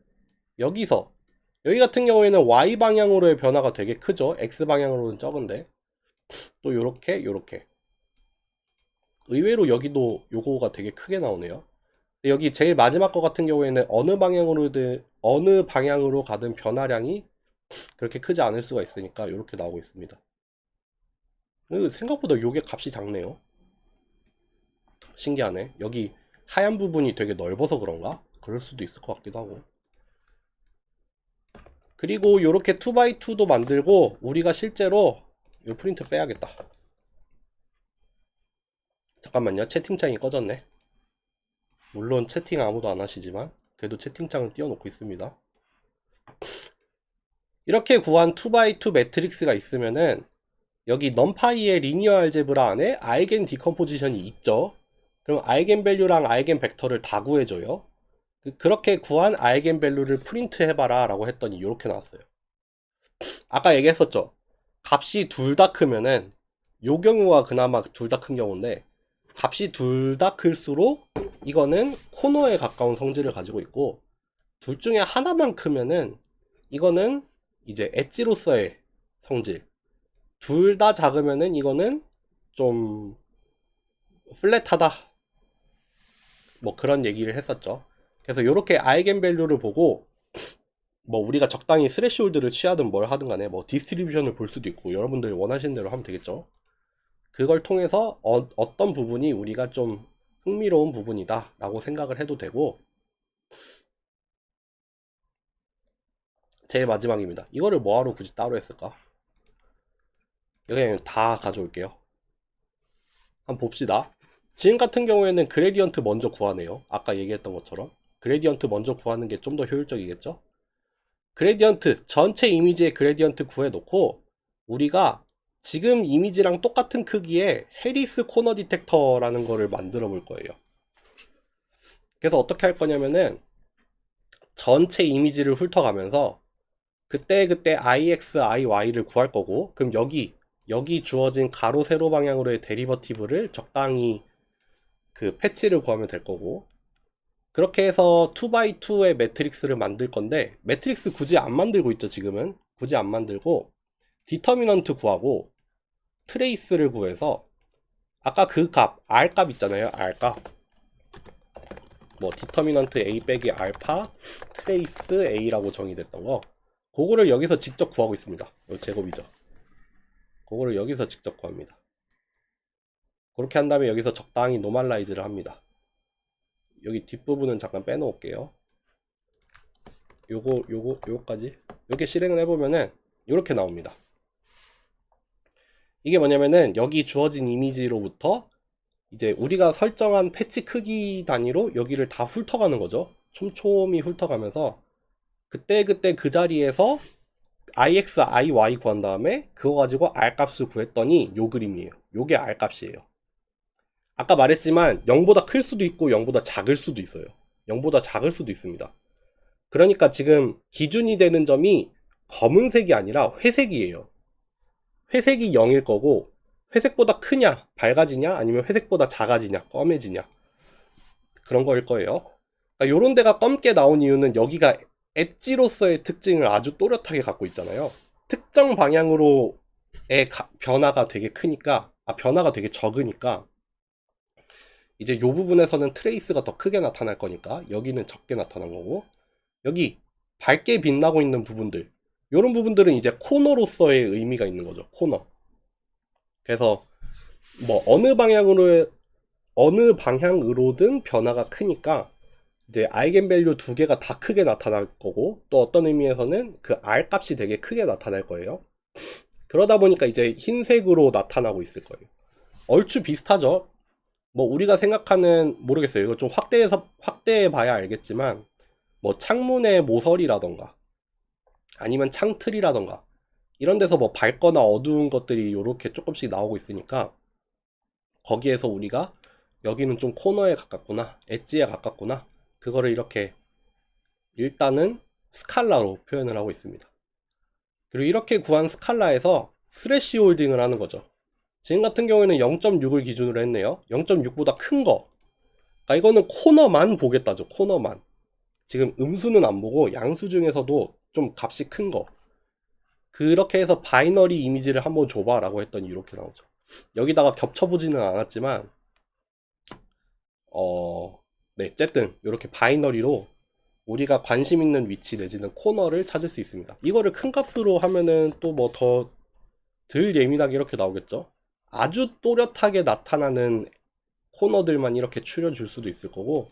여기 같은 경우에는 y 방향으로의 변화가 되게 크죠. x 방향으로는 적은데 또 요렇게 의외로 여기도 요거가 되게 크게 나오네요. 여기 제일 마지막 거 같은 경우에는 어느 방향으로 가든 변화량이 그렇게 크지 않을 수가 있으니까 이렇게 나오고 있습니다. 생각보다 요게 값이 작네요. 신기하네. 여기 하얀 부분이 되게 넓어서 그런가? 그럴 수도 있을 것 같기도 하고. 그리고 이렇게 2x2도 만들고, 우리가 실제로 이 프린트 빼야겠다. 잠깐만요. 채팅창이 꺼졌네. 물론 채팅 아무도 안 하시지만 그래도 채팅창을 띄워놓고 있습니다. 이렇게 구한 2x2 매트릭스가 있으면은 여기 넘파이의 리니어 알제브라 안에 아이겐 디컴포지션이 있죠. 그럼 아이겐 밸류랑 아이겐 벡터를 다 구해줘요. 그렇게 구한 아이겐밸류를 프린트 해봐라 라고 했더니 이렇게 나왔어요. 아까 얘기했었죠. 값이 둘 다 크면은 요 경우가 그나마 둘 다 큰 경우인데, 값이 둘 다 클수록 이거는 코너에 가까운 성질을 가지고 있고, 둘 중에 하나만 크면은 이거는 이제 엣지로서의 성질, 둘 다 작으면은 이거는 좀 플랫하다, 뭐 그런 얘기를 했었죠. 그래서 이렇게 아이겐밸류를 보고 뭐 우리가 적당히 스레시홀드를 취하든 뭘 하든 간에 뭐 디스트리뷰션을 볼 수도 있고, 여러분들이 원하시는 대로 하면 되겠죠. 그걸 통해서 어떤 부분이 우리가 좀 흥미로운 부분이다 라고 생각을 해도 되고, 제일 마지막입니다. 이거를 뭐하러 굳이 따로 했을까? 그냥 다 가져올게요. 한번 봅시다. 지금 같은 경우에는 그레디언트 먼저 구하네요. 아까 얘기했던 것처럼 그레디언트 먼저 구하는 게 좀 더 효율적이겠죠. 그레디언트 전체 이미지의 그레디언트 구해놓고, 우리가 지금 이미지랑 똑같은 크기의 해리스 코너 디텍터라는 거를 만들어 볼 거예요. 그래서 어떻게 할 거냐면은 전체 이미지를 훑어가면서 그때그때 IX, IY를 구할 거고, 그럼 여기 주어진 가로 세로 방향으로의 데리버티브를 적당히 그 패치를 구하면 될 거고, 그렇게 해서 2x2의 매트릭스를 만들 건데, 매트릭스 굳이 안 만들고 있죠. 지금은 굳이 안 만들고 디터미넌트 구하고 트레이스를 구해서, 아까 그 값 R 값 있잖아요. R 값, 뭐 디터미넌트 A 빼기 알파 트레이스 A라고 정의됐던 거, 그거를 여기서 직접 구하고 있습니다. 이 제곱이죠. 그거를 여기서 직접 구합니다. 그렇게 한 다음에 여기서 적당히 노멀라이즈를 합니다. 여기 뒷부분은 잠깐 빼놓을게요. 요거까지 이렇게 실행을 해보면은 이렇게 나옵니다. 이게 뭐냐면은 여기 주어진 이미지로부터 이제 우리가 설정한 패치 크기 단위로 여기를 다 훑어가는 거죠. 촘촘히 훑어가면서 그때그때 그 자리에서 IX, IY 구한 다음에 그거 가지고 R 값을 구했더니 요 그림이에요. 요게 R 값이에요. 아까 말했지만 0보다 클 수도 있고 0보다 작을 수도 있어요. 0보다 작을 수도 있습니다. 그러니까 지금 기준이 되는 점이 검은색이 아니라 회색이에요. 회색이 0일 거고, 회색보다 크냐, 밝아지냐, 아니면 회색보다 작아지냐, 검해지냐, 그런 거일 거예요. 그러니까 요런 데가 검게 나온 이유는 여기가 엣지로서의 특징을 아주 또렷하게 갖고 있잖아요. 특정 방향으로의 변화가 되게 크니까, 변화가 되게 적으니까, 이제 요 부분에서는 트레이스가 더 크게 나타날 거니까 여기는 적게 나타난 거고, 여기 밝게 빛나고 있는 부분들, 이런 부분들은 이제 코너로서의 의미가 있는 거죠. 코너. 그래서 뭐 어느 방향으로든 변화가 크니까 이제 아이겐밸류 두 개가 다 크게 나타날 거고, 또 어떤 의미에서는 그 R 값이 되게 크게 나타날 거예요. 그러다 보니까 이제 흰색으로 나타나고 있을 거예요. 얼추 비슷하죠. 뭐 우리가 생각하는, 모르겠어요. 이거 좀 확대해 봐야 알겠지만, 뭐 창문의 모서리라던가 아니면 창틀이라던가 이런 데서 뭐 밝거나 어두운 것들이 이렇게 조금씩 나오고 있으니까, 거기에서 우리가 여기는 좀 코너에 가깝구나, 엣지에 가깝구나, 그거를 이렇게 일단은 스칼라로 표현을 하고 있습니다. 그리고 이렇게 구한 스칼라에서 스래시 홀딩을 하는 거죠. 지금 같은 경우에는 0.6을 기준으로 했네요. 0.6보다 큰 거, 그러니까 이거는 코너만 보겠다죠. 코너만. 지금 음수는 안 보고 양수 중에서도 좀 값이 큰 거, 그렇게 해서 바이너리 이미지를 한번 줘봐 라고 했더니 이렇게 나오죠. 여기다가 겹쳐보지는 않았지만 네, 어쨌든 이렇게 바이너리로 우리가 관심 있는 위치 내지는 코너를 찾을 수 있습니다. 이거를 큰 값으로 하면은 또 뭐 더 덜 예민하게 이렇게 나오겠죠. 아주 또렷하게 나타나는 코너들만 이렇게 추려줄 수도 있을 거고,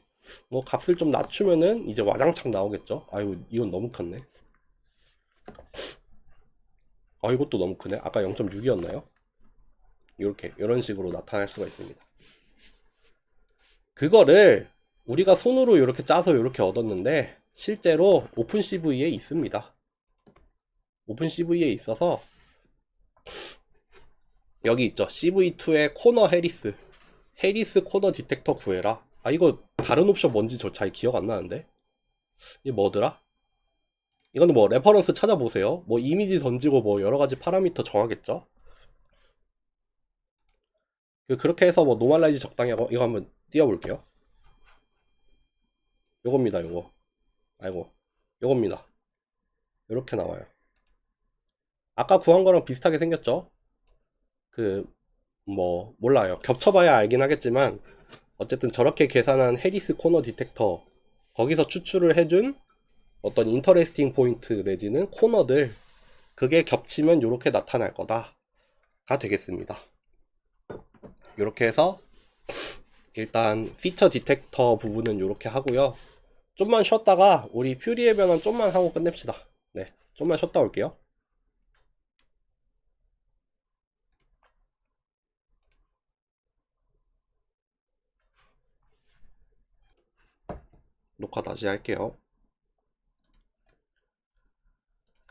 뭐 값을 좀 낮추면은 이제 와장창 나오겠죠. 아유, 이건 너무 컸네. 이것도 너무 크네. 아까 0.6이었나요? 이런 식으로 나타날 수가 있습니다. 그거를 우리가 손으로 이렇게 짜서 이렇게 얻었는데, 실제로 오픈CV에 있습니다. 오픈CV에 있어서 여기 있죠. CV2의 코너 해리스 코너 디텍터 구해라. 이거 다른 옵션 뭔지 저 잘 기억 안 나는데. 이 뭐더라? 이거는 뭐 레퍼런스 찾아보세요. 뭐 이미지 던지고 뭐 여러 가지 파라미터 정하겠죠. 그렇게 해서 뭐 노멀라이즈 적당히 하고 이거 한번 띄워볼게요. 요겁니다, 요거. 아이고, 요겁니다. 요렇게 나와요. 아까 구한 거랑 비슷하게 생겼죠? 그, 뭐, 몰라요. 겹쳐봐야 알긴 하겠지만, 어쨌든 저렇게 계산한 해리스 코너 디텍터, 거기서 추출을 해준 어떤 인터레스팅 포인트 내지는 코너들, 그게 겹치면 요렇게 나타날 거다가 되겠습니다. 요렇게 해서 일단 피처 디텍터 부분은 요렇게 하고요. 좀만 쉬었다가 우리 퓨리의 변환 좀만 하고 끝냅시다. 네, 좀만 쉬었다 올게요. 녹화 다시 할게요.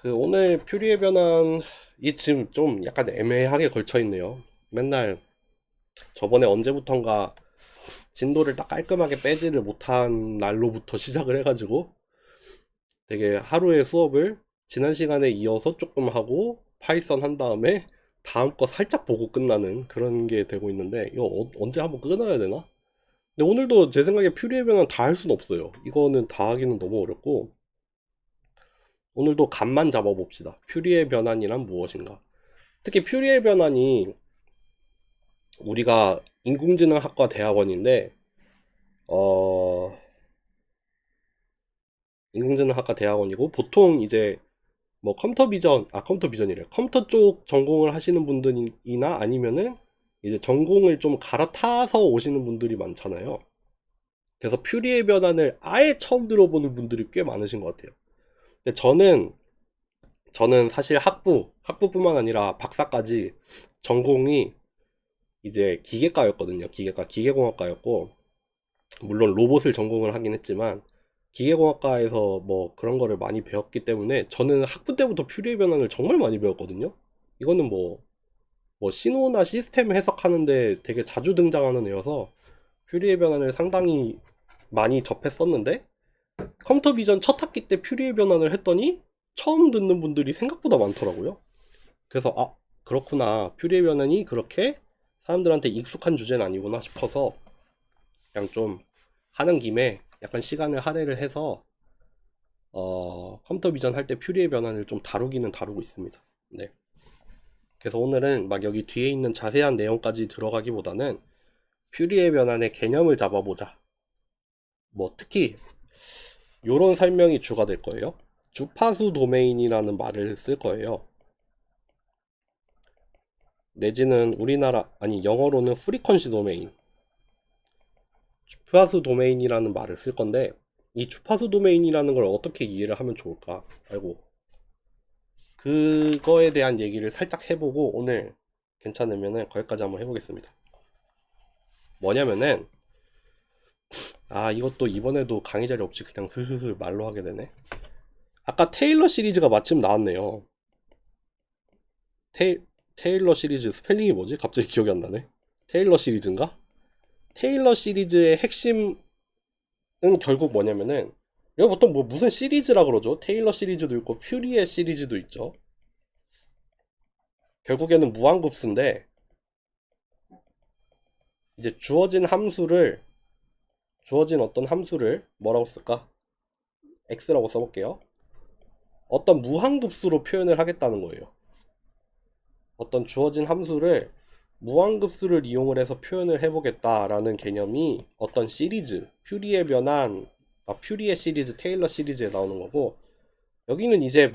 오늘 퓨리의 변환 이 지금 좀 약간 애매하게 걸쳐 있네요. 맨날 저번에 언제부턴가 진도를 딱 깔끔하게 빼지를 못한 날로부터 시작을 해가지고 되게 하루의 수업을 지난 시간에 이어서 조금 하고 파이썬 한 다음에 다음 거 살짝 보고 끝나는 그런 게 되고 있는데 이거 언제 한번 끊어야 되나? 근데 오늘도 제 생각에 퓨리의 변환 다 할 순 없어요. 이거는 다 하기는 너무 어렵고 오늘도 감만 잡아봅시다. 퓨리의 변환이란 무엇인가? 특히 퓨리의 변환이 우리가 인공지능학과 대학원인데 어 인공지능학과 대학원이고 보통 이제 뭐 컴퓨터 비전이래. 컴퓨터 쪽 전공을 하시는 분들이나 아니면은 이제 전공을 좀 갈아타서 오시는 분들이 많잖아요. 그래서 퓨리의 변환을 아예 처음 들어보는 분들이 꽤 많으신 것 같아요. 근데 저는 사실 학부뿐만 아니라 박사까지 전공이 이제 기계과였거든요. 기계공학과였고 물론 로봇을 전공을 하긴 했지만 기계공학과에서 뭐 그런 거를 많이 배웠기 때문에 저는 학부 때부터 퓨리의 변환을 정말 많이 배웠거든요. 이거는 뭐 신호나 시스템 해석하는데 되게 자주 등장하는 애여서 퓨리의 변환을 상당히 많이 접했었는데 컴퓨터 비전 첫 학기 때 퓨리의 변환을 했더니 처음 듣는 분들이 생각보다 많더라고요. 그래서 그렇구나, 퓨리의 변환이 그렇게 사람들한테 익숙한 주제는 아니구나 싶어서 그냥 좀 하는 김에 약간 시간을 할애를 해서 컴퓨터 비전 할 때 퓨리의 변환을 좀 다루기는 다루고 있습니다. 네. 그래서 오늘은 막 여기 뒤에 있는 자세한 내용까지 들어가기보다는 퓨리의 변환의 개념을 잡아보자. 뭐 특히 요런 설명이 주가 될 거예요. 주파수 도메인이라는 말을 쓸 거예요. 내지는 우리나라 아니 영어로는 프리퀀시 도메인, 주파수 도메인이라는 말을 쓸 건데 이 주파수 도메인이라는 걸 어떻게 이해를 하면 좋을까? 아이고, 그거에 대한 얘기를 살짝 해보고 오늘 괜찮으면은 거기까지 한번 해보겠습니다. 뭐냐면은 이것도 이번에도 강의 자리 없이 그냥 슬슬 말로 하게 되네. 아까 테일러 시리즈가 마침 나왔네요. 테일러 시리즈 스펠링이 뭐지? 갑자기 기억이 안 나네. 테일러 시리즈인가? 테일러 시리즈의 핵심은 결국 뭐냐면은 이거 보통 뭐 무슨 시리즈라 그러죠? 테일러 시리즈도 있고 퓨리의 시리즈도 있죠. 결국에는 무한급수인데 이제 주어진 어떤 함수를 뭐라고 쓸까? x라고 써볼게요. 어떤 무한급수로 표현을 하겠다는 거예요. 어떤 주어진 함수를 무한급수를 이용을 해서 표현을 해보겠다라는 개념이 어떤 시리즈, 퓨리의 변환, 퓨리의 시리즈, 테일러 시리즈에 나오는 거고, 여기는 이제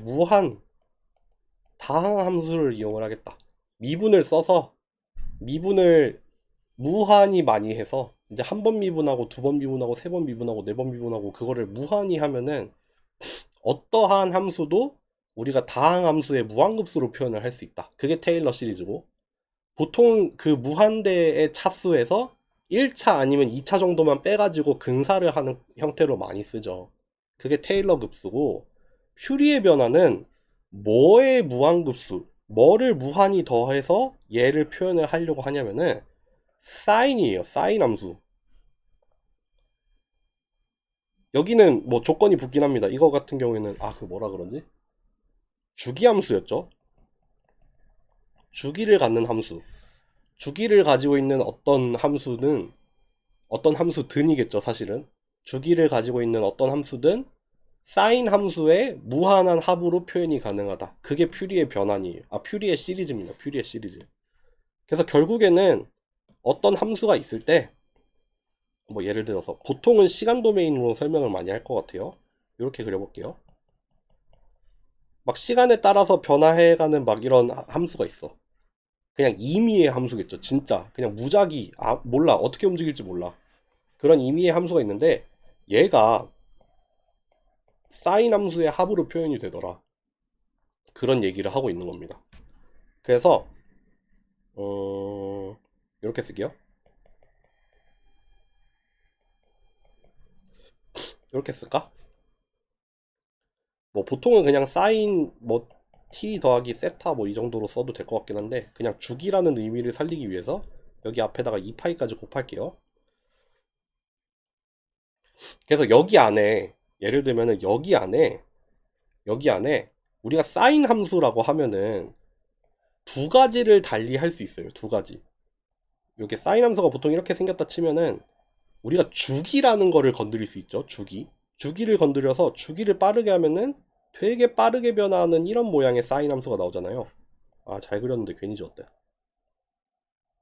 다항 함수를 이용을 하겠다. 미분을 써서 미분을 무한히 많이 해서 이제 한 번 미분하고 두 번 미분하고 세 번 미분하고 네 번 미분하고 그거를 무한히 하면은 어떠한 함수도 우리가 다항 함수의 무한급수로 표현을 할 수 있다. 그게 테일러 시리즈고, 보통 그 무한대의 차수에서 1차 아니면 2차 정도만 빼가지고 근사를 하는 형태로 많이 쓰죠. 그게 테일러 급수고, 퓨리의 변화는 뭐의 무한급수, 뭐를 무한히 더해서 얘를 표현을 하려고 하냐면은 사인이에요. 사인 함수. 여기는 뭐 조건이 붙긴 합니다. 이거 같은 경우에는 그 뭐라 그러지? 주기 함수였죠. 주기를 갖는 함수. 주기를 가지고 있는 어떤 함수든이겠죠, 사실은. 주기를 가지고 있는 어떤 함수든 사인 함수의 무한한 합으로 표현이 가능하다. 그게 퓨리의 변환이에요. 퓨리의 시리즈입니다. 퓨리의 시리즈. 그래서 결국에는 어떤 함수가 있을 때, 뭐 예를 들어서 보통은 시간 도메인으로 설명을 많이 할 것 같아요. 이렇게 그려볼게요. 막 시간에 따라서 변화해가는 막 이런 함수가 있어. 그냥 임의의 함수겠죠. 진짜 그냥 무작위, 몰라, 어떻게 움직일지 몰라. 그런 임의의 함수가 있는데 얘가 사인 함수의 합으로 표현이 되더라. 그런 얘기를 하고 있는 겁니다. 그래서 이렇게 쓸게요. 이렇게 쓸까? 뭐 보통은 그냥 사인 뭐 t 더하기 세타 뭐 이 정도로 써도 될 것 같긴 한데, 그냥 주기라는 의미를 살리기 위해서 여기 앞에다가 2파이까지 곱할게요. 그래서 여기 안에, 예를 들면은 여기 안에 우리가 사인 함수라고 하면은 두 가지를 달리 할 수 있어요. 두 가지. 이게 사인 함수가 보통 이렇게 생겼다 치면은 우리가 주기라는 거를 건드릴 수 있죠. 주기를 건드려서 주기를 빠르게 하면은 되게 빠르게 변화하는 이런 모양의 사인 함수가 나오잖아요. 잘 그렸는데 괜히 지웠다.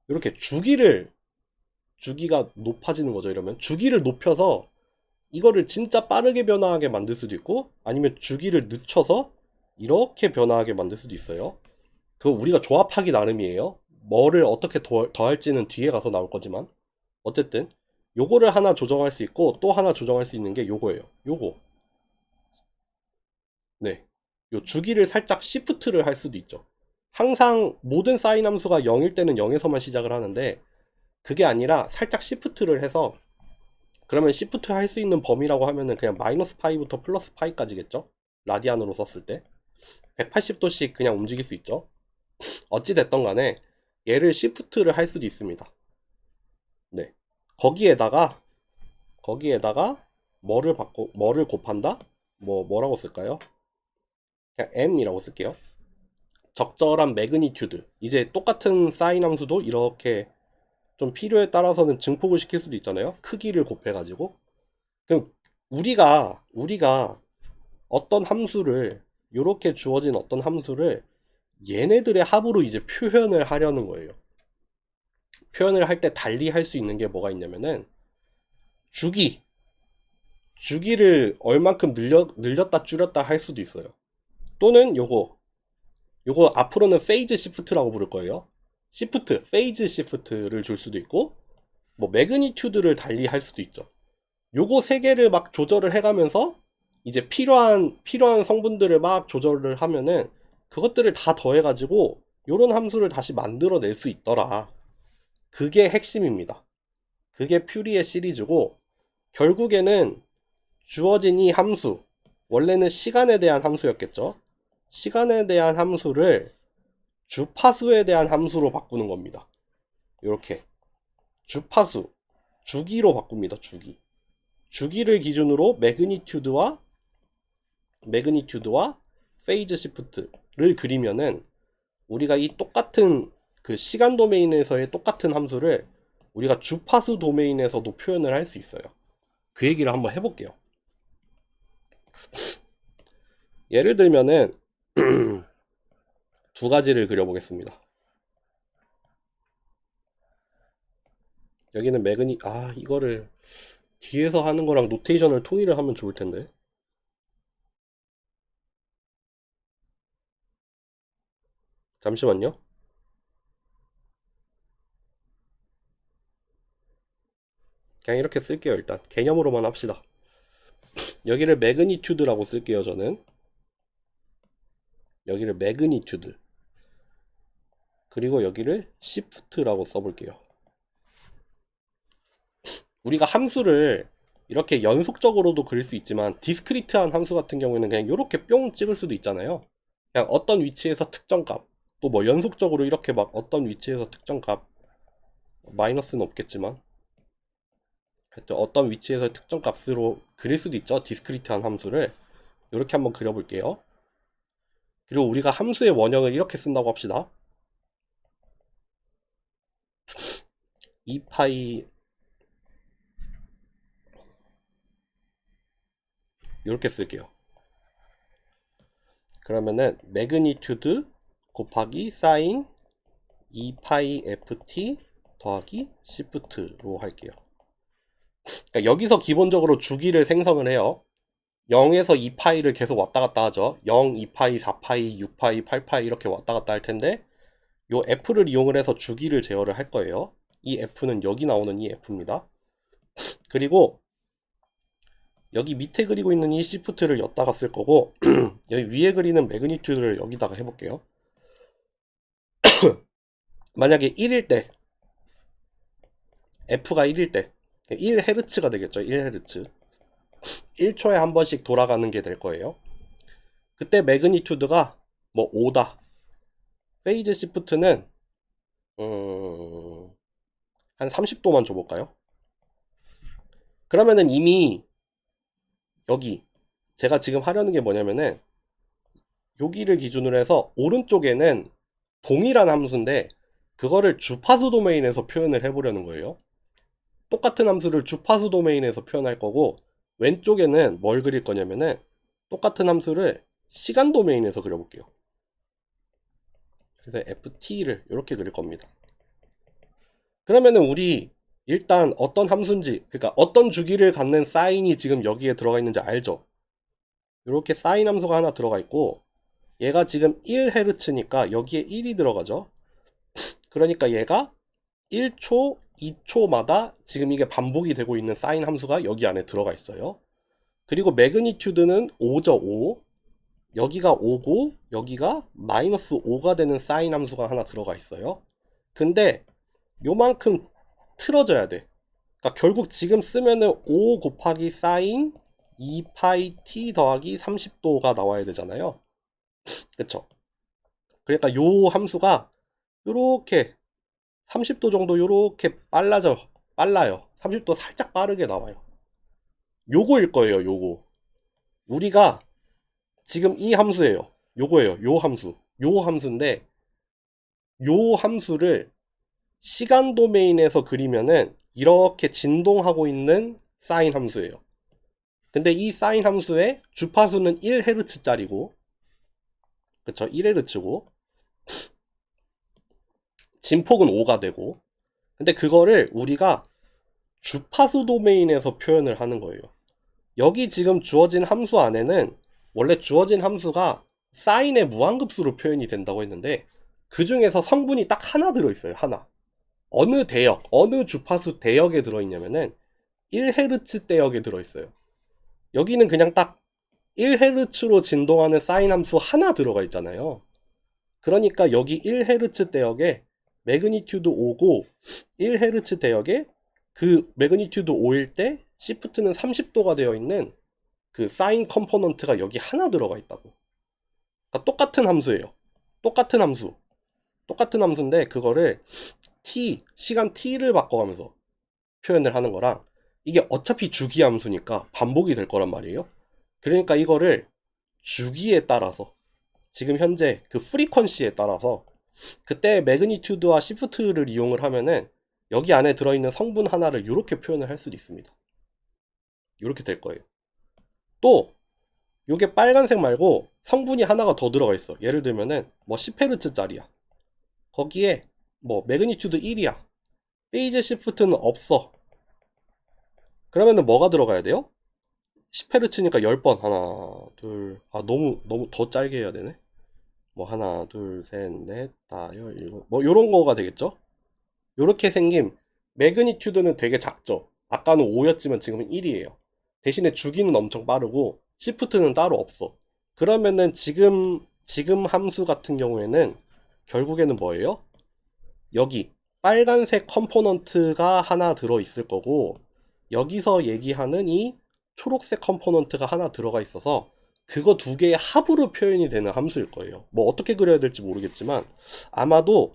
이렇게 주기가 높아지는 거죠. 이러면 주기를 높여서 이거를 진짜 빠르게 변화하게 만들 수도 있고, 아니면 주기를 늦춰서 이렇게 변화하게 만들 수도 있어요. 그거 우리가 조합하기 나름이에요. 뭐를 어떻게 더할지는 뒤에 가서 나올 거지만, 어쨌든 요거를 하나 조정할 수 있고 또 하나 조정할 수 있는 게 요거예요. 요거. 네. 요 주기를 살짝 시프트를 할 수도 있죠. 항상 모든 사인 함수가 0일 때는 0에서만 시작을 하는데, 그게 아니라 살짝 시프트를 해서, 그러면 시프트 할 수 있는 범위라고 하면은 그냥 마이너스 파이부터 플러스 파이까지겠죠? 라디안으로 썼을 때 180도씩 그냥 움직일 수 있죠. 어찌 됐던 간에 얘를 시프트를 할 수도 있습니다. 네. 거기에다가 뭐를 곱한다? 뭐라고 쓸까요? 그냥 m이라고 쓸게요. 적절한 매그니튜드. 이제 똑같은 사인 함수도 이렇게 좀 필요에 따라서는 증폭을 시킬 수도 있잖아요. 크기를 곱해가지고. 그럼 우리가 어떤 함수를, 이렇게 주어진 어떤 함수를 얘네들의 합으로 이제 표현을 하려는 거예요. 표현을 할 때 달리 할 수 있는 게 뭐가 있냐면은 주기를 얼만큼 늘렸다 줄였다 할 수도 있어요. 또는 요거 앞으로는 페이즈 시프트라고 부를 거예요. 페이즈 시프트를 줄 수도 있고, 뭐 매그니튜드를 달리 할 수도 있죠. 요거 세 개를 막 조절을 해가면서 이제 필요한 성분들을 막 조절을 하면은 그것들을 다 더해가지고 요런 함수를 다시 만들어낼 수 있더라. 그게 핵심입니다. 그게 퓨리의 시리즈고, 결국에는 주어진 이 함수, 원래는 시간에 대한 함수였겠죠. 시간에 대한 함수를 주파수에 대한 함수로 바꾸는 겁니다. 이렇게 주파수, 주기로 바꿉니다. 주기를 기준으로 매그니튜드와 페이즈 시프트를 그리면은 우리가 이 똑같은 그 시간 도메인에서의 똑같은 함수를 우리가 주파수 도메인에서도 표현을 할 수 있어요. 그 얘기를 한번 해볼게요. 예를 들면은 두 가지를 그려보겠습니다. 여기는 이거를 뒤에서 하는 거랑 노테이션을 통일을 하면 좋을 텐데. 잠시만요. 그냥 이렇게 쓸게요. 일단 개념으로만 합시다. 여기를 매그니튜드라고 쓸게요. 저는 여기를 매그니튜드, 그리고 여기를 시프트라고 써볼게요. 우리가 함수를 이렇게 연속적으로도 그릴 수 있지만, 디스크리트한 함수 같은 경우에는 그냥 이렇게 뿅 찍을 수도 있잖아요. 그냥 어떤 위치에서 특정 값, 또 뭐 연속적으로 이렇게 막 어떤 위치에서 특정 값, 마이너스는 없겠지만 하여튼 어떤 위치에서 특정 값으로 그릴 수도 있죠. 디스크리트한 함수를. 이렇게 한번 그려볼게요. 그리고 우리가 함수의 원형을 이렇게 쓴다고 합시다. 2파이 이렇게 쓸게요. 그러면은 매그니튜드 곱하기 사인 2파이 ft 더하기 시프트로 할게요. 그러니까 여기서 기본적으로 주기를 생성을 해요. 0에서 2파이를 계속 왔다 갔다 하죠. 0, 2파이, 4파이, 6파이, 8파이 이렇게 왔다 갔다 할 텐데 요 f를 이용을 해서 주기를 제어를 할 거예요. 이 f는 여기 나오는 이 f입니다. 그리고 여기 밑에 그리고 있는 이 시프트를 였다가 쓸 거고 여기 위에 그리는 매그니튜드를 여기다가 해볼게요. 만약에 1일 때 f가 1일 때 1Hz가 되겠죠. 1Hz 1초에 한 번씩 돌아가는 게 될 거예요. 그때 매그니튜드가 뭐 5다. 페이즈 시프트는 한 30도만 줘볼까요? 그러면은 이미 여기 제가 지금 하려는 게 뭐냐면은 여기를 기준으로 해서 오른쪽에는 동일한 함수인데 그거를 주파수 도메인에서 표현을 해보려는 거예요. 똑같은 함수를 주파수 도메인에서 표현할 거고 왼쪽에는 뭘 그릴 거냐면은 똑같은 함수를 시간 도메인에서 그려볼게요. 그래서 ft를 이렇게 그릴 겁니다. 그러면은 우리 일단 어떤 함수인지, 그러니까 어떤 주기를 갖는 사인이 지금 여기에 들어가 있는지 알죠? 이렇게 사인 함수가 하나 들어가 있고 얘가 지금 1Hz니까 여기에 1이 들어가죠. 그러니까 얘가 1초, 2초마다 지금 이게 반복이 되고 있는 사인 함수가 여기 안에 들어가 있어요. 그리고 매그니튜드는 5죠, 5. 여기가 5고 여기가 마이너스 5가 되는 사인 함수가 하나 들어가 있어요. 근데 요만큼 틀어져야 돼. 그러니까 결국 지금 쓰면은 5 곱하기 사인 2파이 t 더하기 30도가 나와야 되잖아요. 그쵸? 그러니까 요 함수가 요렇게 30도 정도 요렇게 빨라요. 30도 살짝 빠르게 나와요. 요거일 거예요, 요거. 우리가 지금 이 함수예요. 요거예요. 요 함수. 요 함수인데 요 함수를 시간 도메인에서 그리면은 이렇게 진동하고 있는 사인 함수예요. 근데 이 사인 함수의 주파수는 1Hz짜리고 그쵸? 1Hz고 진폭은 5가 되고 근데 그거를 우리가 주파수 도메인에서 표현을 하는 거예요. 여기 지금 주어진 함수 안에는 원래 주어진 함수가 사인의 무한급수로 표현이 된다고 했는데 그 중에서 성분이 딱 하나 들어있어요. 하나. 어느 대역, 어느 주파수 대역에 들어있냐면은 1Hz 대역에 들어있어요. 여기는 그냥 딱 1Hz로 진동하는 사인 함수 하나 들어가 있잖아요. 그러니까 여기 1Hz 대역에 매그니튜드 5고 1Hz 대역에 그 매그니튜드 5일 때 시프트는 30도가 되어 있는 그 사인 컴포넌트가 여기 하나 들어가 있다고. 그러니까 똑같은 함수예요. 똑같은 함수. 똑같은 함수인데 그거를 시간 t를 바꿔가면서 표현을 하는 거랑 이게 어차피 주기 함수니까 반복이 될 거란 말이에요. 그러니까 이거를 주기에 따라서 지금 현재 그 프리퀀시에 따라서 그때 매그니튜드와 시프트를 이용을 하면은 여기 안에 들어있는 성분 하나를 이렇게 표현을 할 수도 있습니다. 이렇게 될 거예요. 또 요게 빨간색 말고 성분이 하나가 더 들어가 있어. 예를 들면은 뭐 10Hz짜리야. 거기에 뭐 매그니튜드 1이야. 페이즈 시프트는 없어. 그러면은 뭐가 들어가야 돼요? 10Hz니까 10번 하나 둘 너무 더 짧게 해야 되네. 뭐 하나 둘 셋 넷 다섯 일곱 뭐 요런 거가 되겠죠. 요렇게 생긴 매그니튜드는 되게 작죠. 아까는 5였지만 지금은 1이에요. 대신에 주기는 엄청 빠르고 시프트는 따로 없어. 그러면은 지금 함수 같은 경우에는 결국에는 뭐예요? 여기 빨간색 컴포넌트가 하나 들어 있을 거고 여기서 얘기하는 이 초록색 컴포넌트가 하나 들어가 있어서 그거 두 개의 합으로 표현이 되는 함수일 거예요. 뭐 어떻게 그려야 될지 모르겠지만 아마도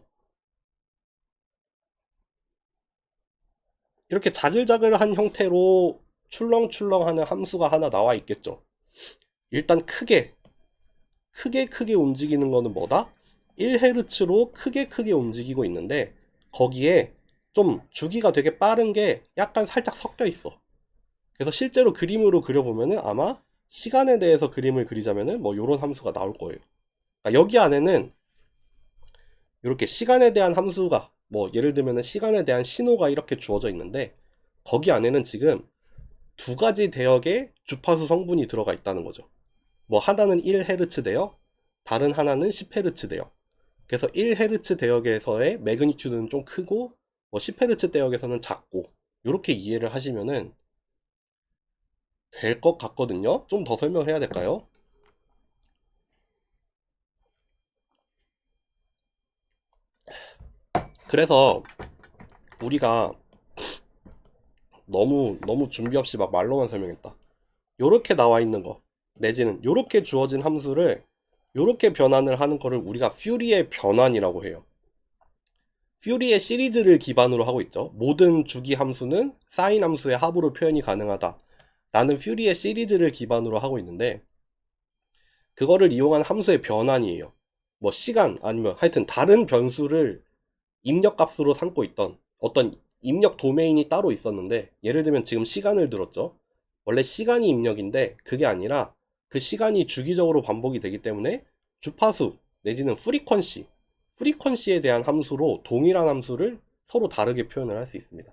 이렇게 자글자글한 형태로 출렁출렁하는 함수가 하나 나와 있겠죠. 일단 크게 움직이는 거는 뭐다? 1Hz로 크게 움직이고 있는데 거기에 좀 주기가 되게 빠른 게 약간 살짝 섞여 있어. 그래서 실제로 그림으로 그려보면은 아마 시간에 대해서 그림을 그리자면은 뭐 요런 함수가 나올 거예요. 그러니까 여기 안에는 이렇게 시간에 대한 함수가 뭐 예를 들면은 시간에 대한 신호가 이렇게 주어져 있는데 거기 안에는 지금 두 가지 대역의 주파수 성분이 들어가 있다는 거죠. 뭐 하나는 1Hz 대역, 다른 하나는 10Hz 대역. 그래서 1Hz 대역에서의 매그니튜드는 좀 크고 뭐 10Hz 대역에서는 작고 이렇게 이해를 하시면은 될 것 같거든요. 좀 더 설명을 해야 될까요? 그래서 우리가 너무 준비 없이 막 말로만 설명했다. 요렇게 나와 있는 거 내지는 요렇게 주어진 함수를 요렇게 변환을 하는 거를 우리가 퓨리의 변환이라고 해요. 퓨리의 시리즈를 기반으로 하고 있죠. 모든 주기 함수는 사인 함수의 합으로 표현이 가능하다 라는 퓨리의 시리즈를 기반으로 하고 있는데 그거를 이용한 함수의 변환이에요. 뭐 시간 아니면 하여튼 다른 변수를 입력값으로 삼고 있던 어떤 입력 도메인이 따로 있었는데 예를 들면 지금 시간을 들었죠. 원래 시간이 입력인데 그게 아니라 그 시간이 주기적으로 반복이 되기 때문에 주파수 내지는 프리퀀시에 대한 함수로 동일한 함수를 서로 다르게 표현을 할 수 있습니다.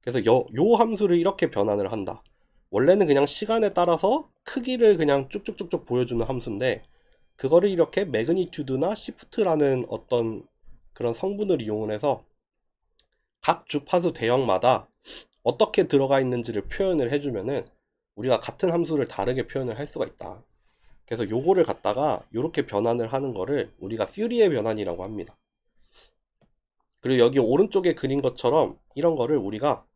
그래서 요 함수를 이렇게 변환을 한다. 원래는 그냥 시간에 따라서 크기를 그냥 쭉쭉쭉쭉 보여주는 함수인데 그거를 이렇게 매그니튜드나 시프트라는 어떤 그런 성분을 이용해서 각 주파수 대역마다 어떻게 들어가 있는지를 표현을 해주면은 우리가 같은 함수를 다르게 표현을 할 수가 있다. 그래서 요거를 갖다가 이렇게 변환을 하는 거를 우리가 퓨리의 변환이라고 합니다. 그리고 여기 오른쪽에 그린 것처럼 이런 거를 우리가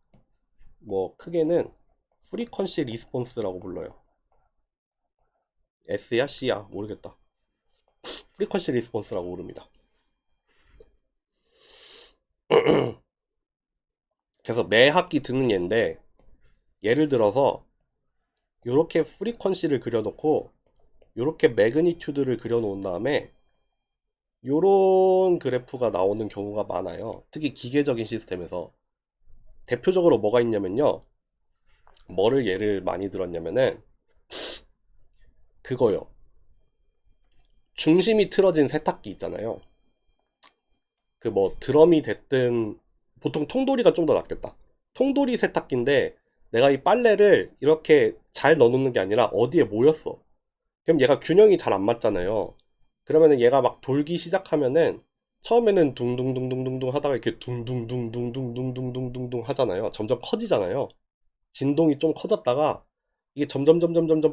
뭐 크게는 프리퀀시 리스폰스라고 불러요. S야 C야 모르겠다. 프리퀀시 리스폰스라고 부릅니다. 그래서 매 학기 듣는 예인데 예를 들어서 이렇게 프리퀀시를 그려놓고 이렇게 매그니튜드를 그려놓은 다음에 이런 그래프가 나오는 경우가 많아요. 특히 기계적인 시스템에서 대표적으로 뭐가 있냐면요. 뭐를 예를 많이 들었냐면은 그거요. 중심이 틀어진 세탁기 있잖아요. 그 뭐 드럼이 됐든 보통 통돌이가 좀 더 낫겠다. 통돌이 세탁기인데 내가 이 빨래를 이렇게 잘 넣어놓는 게 아니라 어디에 모였어. 그럼 얘가 균형이 잘 안 맞잖아요. 그러면은 얘가 막 돌기 시작하면은 처음에는 둥둥둥둥둥둥 하다가 이렇게 둥둥둥둥둥둥둥둥둥둥 하잖아요. 점점 커지잖아요. 진동이 좀 커졌다가 이게 점점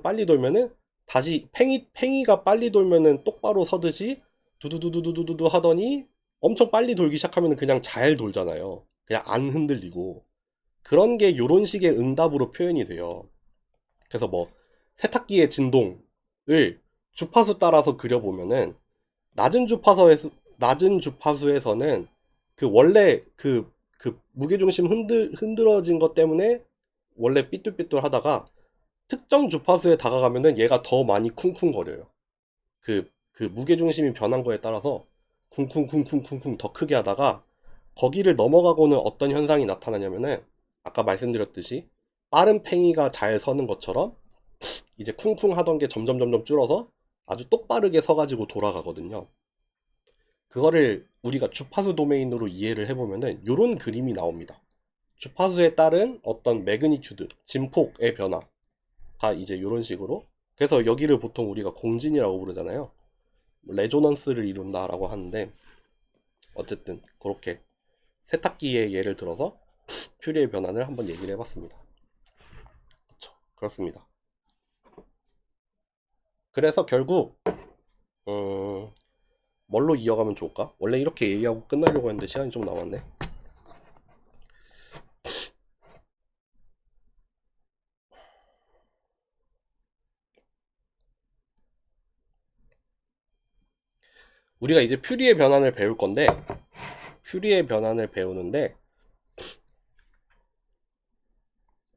빨리 돌면은 다시 팽이가 빨리 돌면은 똑바로 서듯이 두두두두두두두 하더니 엄청 빨리 돌기 시작하면은 그냥 잘 돌잖아요. 그냥 안 흔들리고. 그런 게 요런 식의 응답으로 표현이 돼요. 그래서 뭐 세탁기의 진동을 주파수 따라서 그려보면은 낮은 주파수에서는 그 원래 그 무게중심 흔들어진 것 때문에 원래 삐뚤삐뚤 하다가 특정 주파수에 다가가면은 얘가 더 많이 쿵쿵거려요. 그 무게중심이 변한 거에 따라서 쿵쿵쿵쿵쿵쿵 더 크게 하다가 거기를 넘어가고는 어떤 현상이 나타나냐면은 아까 말씀드렸듯이 빠른 팽이가 잘 서는 것처럼 이제 쿵쿵 하던 게 점점 줄어서 아주 똑바르게 서가지고 돌아가거든요. 그거를 우리가 주파수 도메인으로 이해를 해보면은 이런 그림이 나옵니다. 주파수에 따른 어떤 매그니튜드, 진폭의 변화가 이제 이런 식으로. 그래서 여기를 보통 우리가 공진이라고 부르잖아요. 레조넌스를 이룬다라고 하는데 어쨌든 그렇게 세탁기의 예를 들어서 큐리의 변환을 한번 얘기를 해봤습니다. 그렇죠. 그렇습니다. 그래서 결국 뭘로 이어가면 좋을까? 원래 이렇게 얘기하고 끝나려고 했는데 시간이 좀 남았네. 우리가 이제 퓨리의 변환을 배울 건데 퓨리의 변환을 배우는데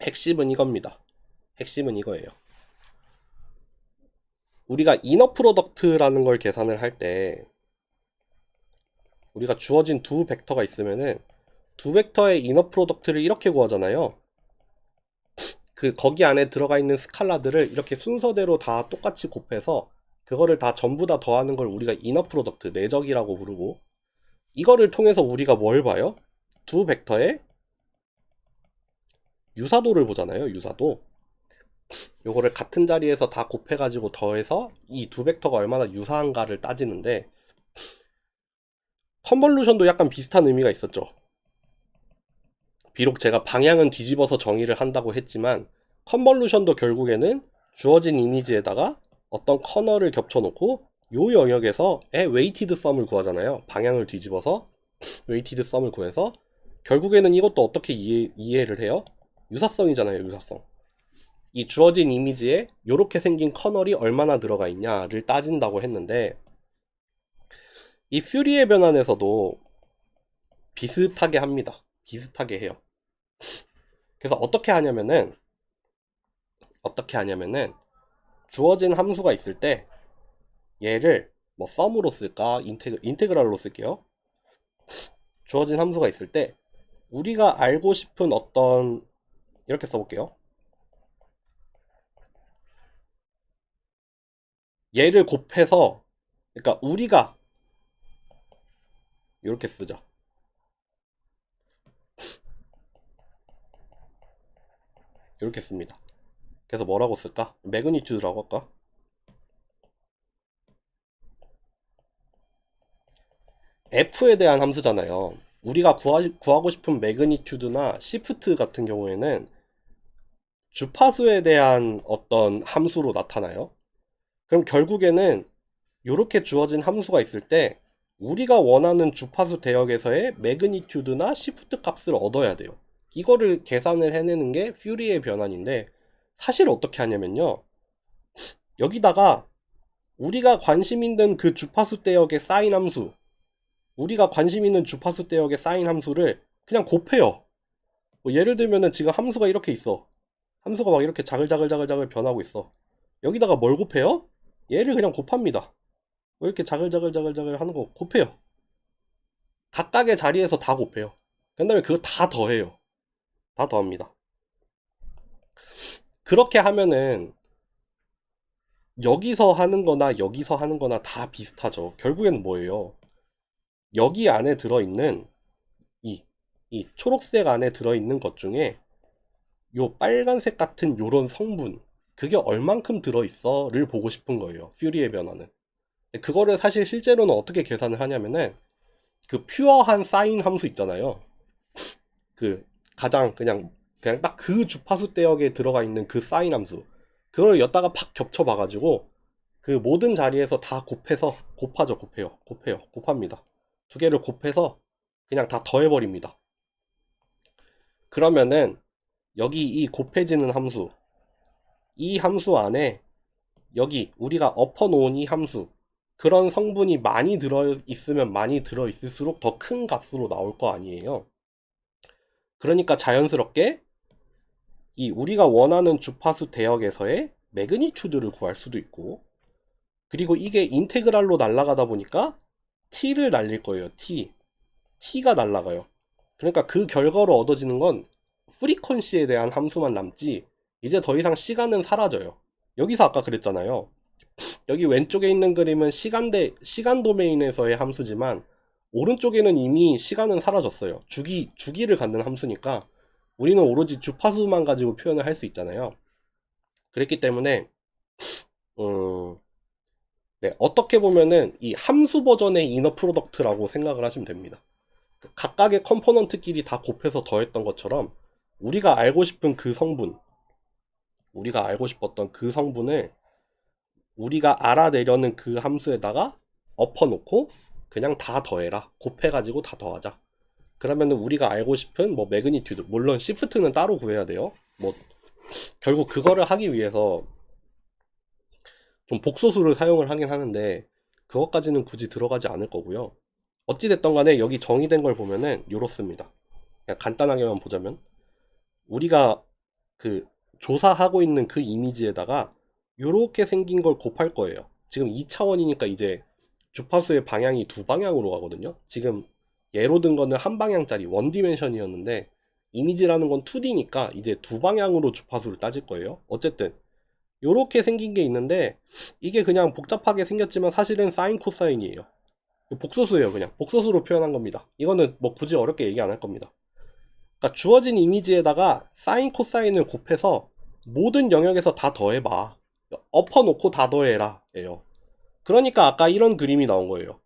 핵심은 이겁니다. 핵심은 이거예요. 우리가 이너 프로덕트라는 걸 계산을 할 때 우리가 주어진 두 벡터가 있으면은 두 벡터의 이너 프로덕트를 이렇게 구하잖아요. 거기 안에 들어가 있는 스칼라들을 이렇게 순서대로 다 똑같이 곱해서 그거를 다 전부 다 더하는 걸 우리가 이너 프로덕트, 내적이라고 부르고, 이거를 통해서 우리가 뭘 봐요? 두 벡터의 유사도를 보잖아요. 유사도. 요거를 같은 자리에서 다 곱해가지고 더해서 이 두 벡터가 얼마나 유사한가를 따지는데, 컨볼루션도 약간 비슷한 의미가 있었죠. 비록 제가 방향은 뒤집어서 정의를 한다고 했지만 컨볼루션도 결국에는 주어진 이미지에다가 어떤 커널을 겹쳐놓고 요 영역에서의 웨이티드 썸을 구하잖아요. 방향을 뒤집어서 웨이티드 썸을 구해서 결국에는 이것도 어떻게 이해를 해요? 유사성이잖아요. 유사성. 이 주어진 이미지에 요렇게 생긴 커널이 얼마나 들어가 있냐를 따진다고 했는데, 이 퓨리의 변환에서도 비슷하게 합니다. 비슷하게 해요. 그래서 어떻게 하냐면은 주어진 함수가 있을 때 얘를 뭐 썸으로 쓸까 인테그랄로 쓸게요. 주어진 함수가 있을 때 우리가 알고 싶은 어떤, 이렇게 써볼게요. 얘를 곱해서, 그러니까 우리가 이렇게 쓰죠. 이렇게 씁니다. 그래서 뭐라고 쓸까? 매그니튜드라고 할까? F에 대한 함수잖아요. 우리가 구하고 싶은 매그니튜드나 시프트 같은 경우에는 주파수에 대한 어떤 함수로 나타나요. 그럼 결국에는 이렇게 주어진 함수가 있을 때 우리가 원하는 주파수 대역에서의 매그니튜드나 시프트 값을 얻어야 돼요. 이거를 계산을 해내는 게 퓨리의 변환인데, 사실 어떻게 하냐면요, 여기다가 우리가 관심 있는 그 주파수 대역의 사인 함수, 우리가 관심 있는 주파수 대역의 사인 함수를 그냥 곱해요. 뭐 예를 들면은 지금 함수가 이렇게 있어. 함수가 막 이렇게 자글자글자글자글 변하고 있어. 여기다가 뭘 곱해요? 얘를 그냥 곱합니다. 왜 이렇게 자글자글자글자글 하는 거 곱해요. 각각의 자리에서 다 곱해요. 그 다음에 그거 다 더해요. 다 더합니다. 그렇게 하면은 여기서 하는 거나 여기서 하는 거나 다 비슷하죠. 결국에는 뭐예요? 여기 안에 들어있는 이 초록색 안에 들어있는 것 중에 요 빨간색 같은 요런 성분, 그게 얼만큼 들어있어를 보고 싶은 거예요. 퓨리의 변화는. 그거를 사실 실제로는 어떻게 계산을 하냐면은 그 퓨어한 사인 함수 있잖아요. 그 가장 그냥 딱 그 주파수 대역에 들어가 있는 그 사인 함수, 그걸 여기다가 팍 겹쳐 봐가지고 그 모든 자리에서 다 곱해서, 곱합니다. 두 개를 곱해서 그냥 다 더해버립니다. 그러면은 여기 이 곱해지는 함수, 이 함수 안에 여기 우리가 엎어놓은 이 함수, 그런 성분이 많이 들어있으면 많이 들어있을수록 더 큰 값으로 나올 거 아니에요. 그러니까 자연스럽게 이 우리가 원하는 주파수 대역에서의 매그니튜드를 구할 수도 있고, 그리고 이게 인테그랄로 날아가다 보니까 t를 날릴 거예요. t가 날아가요. 그러니까 그 결과로 얻어지는 건 프리퀀시에 대한 함수만 남지 이제 더 이상 시간은 사라져요. 여기서 아까 그랬잖아요. 여기 왼쪽에 있는 그림은 시간 도메인에서의 함수지만 오른쪽에는 이미 시간은 사라졌어요. 주기를 갖는 함수니까 우리는 오로지 주파수만 가지고 표현을 할 수 있잖아요. 그랬기 때문에 네, 어떻게 보면은 이 함수 버전의 이너 프로덕트라고 생각을 하시면 됩니다. 각각의 컴포넌트끼리 다 곱해서 더했던 것처럼 우리가 알고 싶은 그 성분, 우리가 알고 싶었던 그 성분을 우리가 알아내려는 그 함수에다가 엎어놓고 그냥 다 더해라. 곱해가지고 다 더하자. 그러면은 우리가 알고 싶은 뭐 매그니튜드, 물론 시프트는 따로 구해야 돼요. 뭐 결국 그거를 하기 위해서 좀 복소수를 사용을 하긴 하는데 그것까지는 굳이 들어가지 않을 거고요. 어찌됐던 간에 여기 정의된 걸 보면은 요렇습니다. 그냥 간단하게만 보자면 우리가 그 조사하고 있는 그 이미지에다가 요렇게 생긴 걸 곱할 거예요. 지금 2차원이니까 이제 주파수의 방향이 두 방향으로 가거든요. 지금 예로 든 거는 한 방향짜리 원 디멘션이었는데 이미지라는 건 2D니까 이제 두 방향으로 주파수를 따질 거예요. 어쨌든 요렇게 생긴 게 있는데 이게 그냥 복잡하게 생겼지만 사실은 사인 코사인이에요. 복소수예요. 그냥 복소수로 표현한 겁니다. 이거는 뭐 굳이 어렵게 얘기 안 할 겁니다. 그러니까 주어진 이미지에다가 사인 코사인을 곱해서 모든 영역에서 다 더해봐. 엎어놓고 다 더해라 예요. 그러니까 아까 이런 그림이 나온 거예요.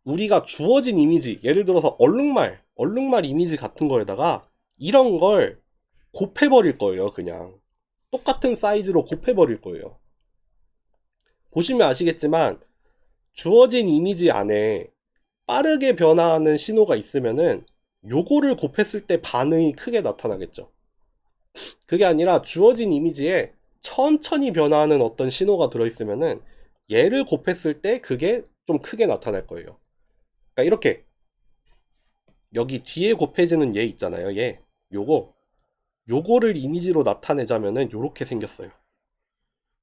우리가 주어진 이미지, 예를 들어서 얼룩말 이미지 같은 거에다가 이런 걸 곱해버릴 거예요. 그냥 똑같은 사이즈로 곱해버릴 거예요. 보시면 아시겠지만 주어진 이미지 안에 빠르게 변화하는 신호가 있으면은 요거를 곱했을 때 반응이 크게 나타나겠죠. 그게 아니라 주어진 이미지에 천천히 변화하는 어떤 신호가 들어있으면은 얘를 곱했을 때 그게 좀 크게 나타날 거예요. 그러니까 이렇게 여기 뒤에 곱해지는 얘 있잖아요. 얘 요거를 이미지로 나타내자면은 요렇게 생겼어요.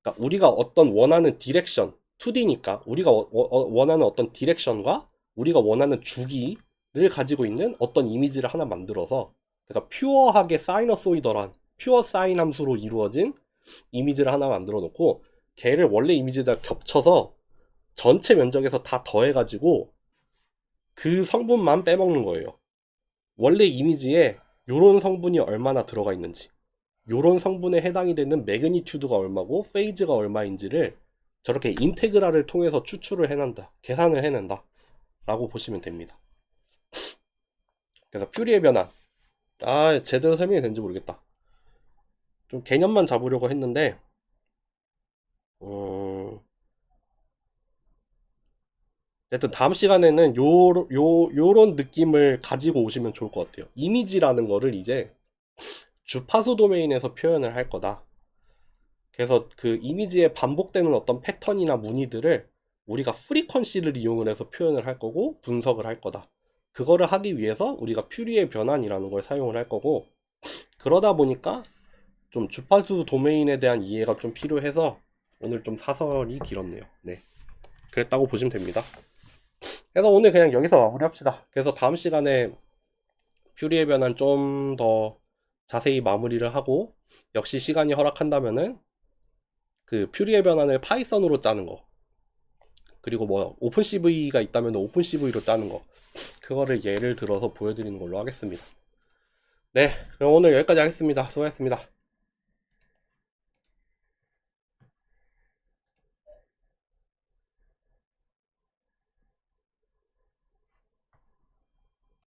그러니까 우리가 어떤 원하는 디렉션 2D니까 우리가 원하는 어떤 디렉션과 우리가 원하는 주기를 가지고 있는 어떤 이미지를 하나 만들어서 그러니까 퓨어하게 사이너소이더란 퓨어 사인 함수로 이루어진 이미지를 하나 만들어 놓고 걔를 원래 이미지에다 겹쳐서 전체 면적에서 다 더해가지고 그 성분만 빼먹는 거예요. 원래 이미지에 요런 성분이 얼마나 들어가 있는지 요런 성분에 해당이 되는 매그니튜드가 얼마고 페이즈가 얼마인지를 저렇게 인테그랄을 통해서 추출을 해낸다. 계산을 해낸다. 라고 보시면 됩니다. 그래서 퓨리의 변환. 제대로 설명이 되는지 모르겠다. 좀 개념만 잡으려고 했는데 하여튼 다음 시간에는 요런 느낌을 가지고 오시면 좋을 것 같아요. 이미지라는 거를 이제 주파수 도메인에서 표현을 할 거다. 그래서 그 이미지에 반복되는 어떤 패턴이나 무늬들을 우리가 프리퀀시를 이용을 해서 표현을 할 거고 분석을 할 거다. 그거를 하기 위해서 우리가 퓨리의 변환이라는 걸 사용을 할 거고, 그러다 보니까 좀 주파수 도메인에 대한 이해가 좀 필요해서 오늘 좀 사설이 길었네요. 네, 그랬다고 보시면 됩니다. 그래서 오늘 그냥 여기서 마무리합시다. 그래서 다음 시간에 퓨리의 변환 좀 더 자세히 마무리를 하고, 역시 시간이 허락한다면은 그 퓨리의 변환을 파이썬으로 짜는 거, 그리고 뭐 오픈CV가 있다면 오픈CV로 짜는 거, 그거를 예를 들어서 보여드리는 걸로 하겠습니다. 네, 그럼 오늘 여기까지 하겠습니다. 수고하셨습니다.